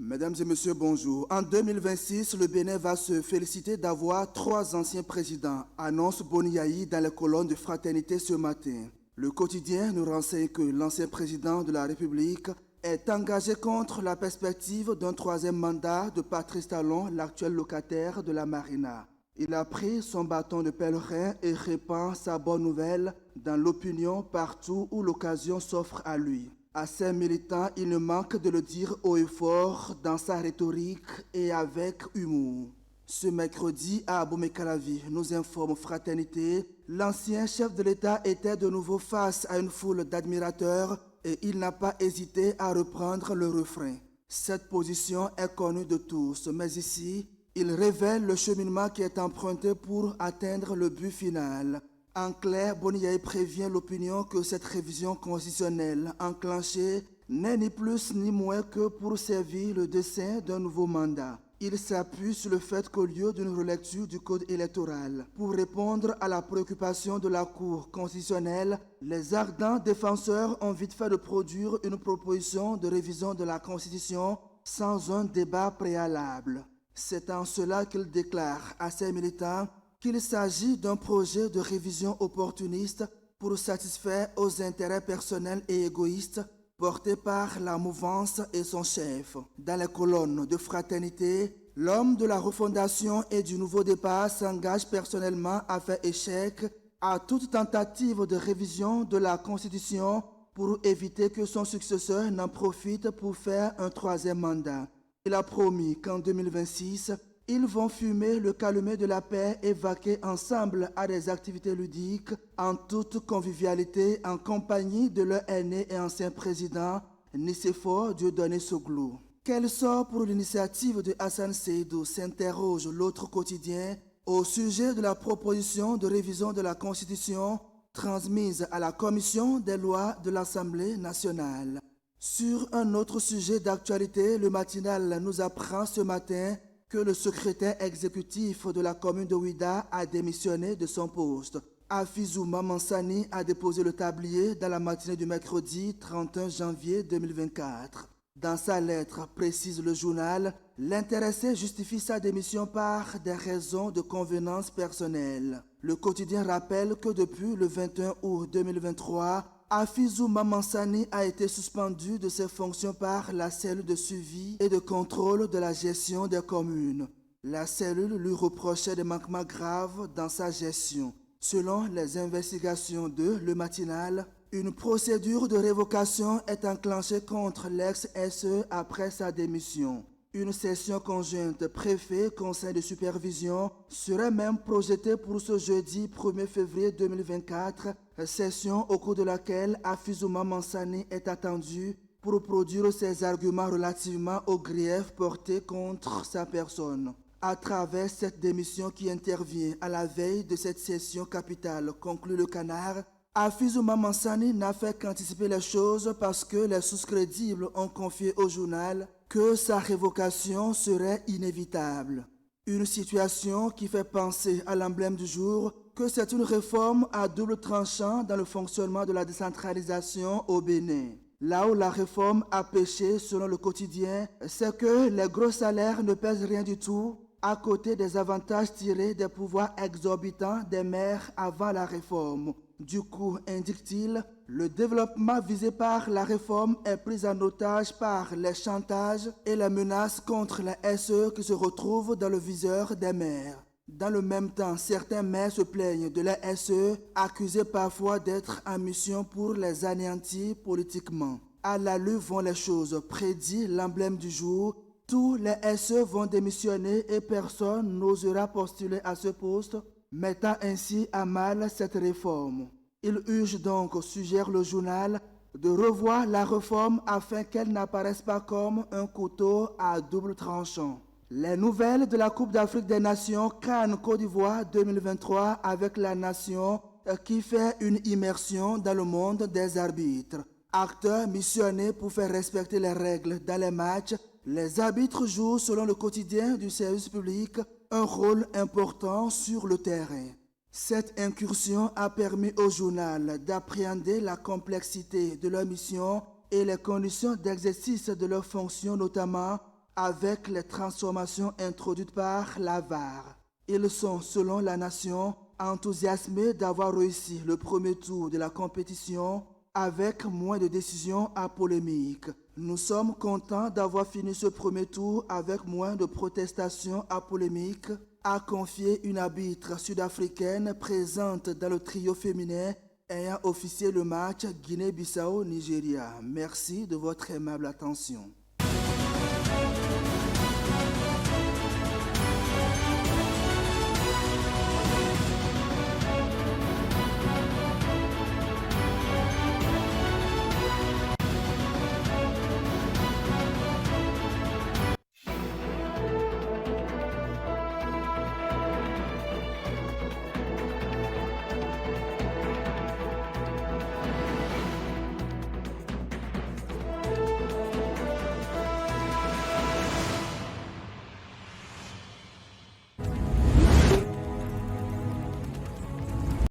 Mesdames et messieurs, bonjour. En 2026, le Bénin va se féliciter d'avoir 3 anciens présidents, annonce Boniaï dans les colonnes de Fraternité ce matin. Le quotidien nous renseigne que l'ancien président de la République est engagé contre la perspective d'un 3e mandat de Patrice Talon, l'actuel locataire de la Marina. Il a pris son bâton de pèlerin et répand sa bonne nouvelle dans l'opinion partout où l'occasion s'offre à lui. À ses militants, il ne manque de le dire haut et fort dans sa rhétorique et avec humour. Ce mercredi, à Abomey-Calavi, nous informe Fraternité, l'ancien chef de l'État était de nouveau face à une foule d'admirateurs et il n'a pas hésité à reprendre le refrain. Cette position est connue de tous, mais ici, il révèle le cheminement qui est emprunté pour atteindre le but final. En clair, Boniaï prévient l'opinion que cette révision constitutionnelle enclenchée n'est ni plus ni moins que pour servir le dessein d'un nouveau mandat. Il s'appuie sur le fait qu'au lieu d'une relecture du code électoral, pour répondre à la préoccupation de la Cour constitutionnelle, les ardents défenseurs ont vite fait de produire une proposition de révision de la Constitution sans un débat préalable. C'est en cela qu'il déclare à ses militants qu'il s'agit d'un projet de révision opportuniste pour satisfaire aux intérêts personnels et égoïstes portés par la mouvance et son chef. Dans les colonnes de Fraternité, l'homme de la refondation et du nouveau départ s'engage personnellement à faire échec à toute tentative de révision de la Constitution pour éviter que son successeur n'en profite pour faire un 3e mandat. Il a promis qu'en 2026, ils vont fumer le calumet de la paix et vaquer ensemble à des activités ludiques en toute convivialité en compagnie de leur aîné et ancien président, Nicéphore Dieudonné Soglou. Quel sort pour l'initiative de Hassan Seydou, s'interroge l'autre quotidien au sujet de la proposition de révision de la Constitution transmise à la Commission des lois de l'Assemblée nationale. Sur un autre sujet d'actualité, le matinal nous apprend ce matin que le secrétaire exécutif de la commune de Ouida a démissionné de son poste. Afizou Mamansani a déposé le tablier dans la matinée du mercredi 31 janvier 2024. Dans sa lettre, précise le journal, l'intéressé justifie sa démission par des raisons de convenance personnelle. Le quotidien rappelle que depuis le 21 août 2023, Afizou Mamansani a été suspendu de ses fonctions par la cellule de suivi et de contrôle de la gestion des communes. La cellule lui reprochait des manquements graves dans sa gestion. Selon les investigations de Le Matinal, une procédure de révocation est enclenchée contre l'ex-SE après sa démission. Une session conjointe préfet-conseil de supervision serait même projetée pour ce jeudi 1er février 2024, session au cours de laquelle Afizou Mamansani est attendu pour produire ses arguments relativement aux griefs portés contre sa personne. À travers cette démission qui intervient à la veille de cette session capitale, conclut le Canard, Afizou Mamansani n'a fait qu'anticiper les choses parce que les sources crédibles ont confié au journal que sa révocation serait inévitable. Une situation qui fait penser à l'emblème du jour que c'est une réforme à double tranchant dans le fonctionnement de la décentralisation au Bénin. Là où la réforme a péché, selon le quotidien, c'est que les gros salaires ne pèsent rien du tout à côté des avantages tirés des pouvoirs exorbitants des maires avant la réforme. Du coup, indique-t-il, le développement visé par la réforme est pris en otage par les chantages et les menaces contre la SE qui se retrouvent dans le viseur des maires. Dans le même temps, certains maires se plaignent de la SE, accusés parfois d'être en mission pour les anéantir politiquement. À l'allure vont les choses, prédit l'emblème du jour. Tous les SE vont démissionner et personne n'osera postuler à ce poste, mettant ainsi à mal cette réforme. Il urge donc, suggère le journal, de revoir la réforme afin qu'elle n'apparaisse pas comme un couteau à double tranchant. Les nouvelles de la Coupe d'Afrique des Nations CAN Côte d'Ivoire 2023 avec la nation qui fait une immersion dans le monde des arbitres. Acteurs missionnés pour faire respecter les règles dans les matchs, les arbitres jouent, selon le quotidien du service public, un rôle important sur le terrain. Cette incursion a permis au journal d'appréhender la complexité de leur mission et les conditions d'exercice de leurs fonctions, notamment avec les transformations introduites par la VAR. Ils sont, selon la nation, enthousiasmés d'avoir réussi le premier tour de la compétition avec moins de décisions à polémique. Nous sommes contents d'avoir fini ce premier tour avec moins de protestations à polémique, a confié une arbitre sud-africaine présente dans le trio féminin ayant officié le match Guinée-Bissau-Nigeria. Merci de votre aimable attention.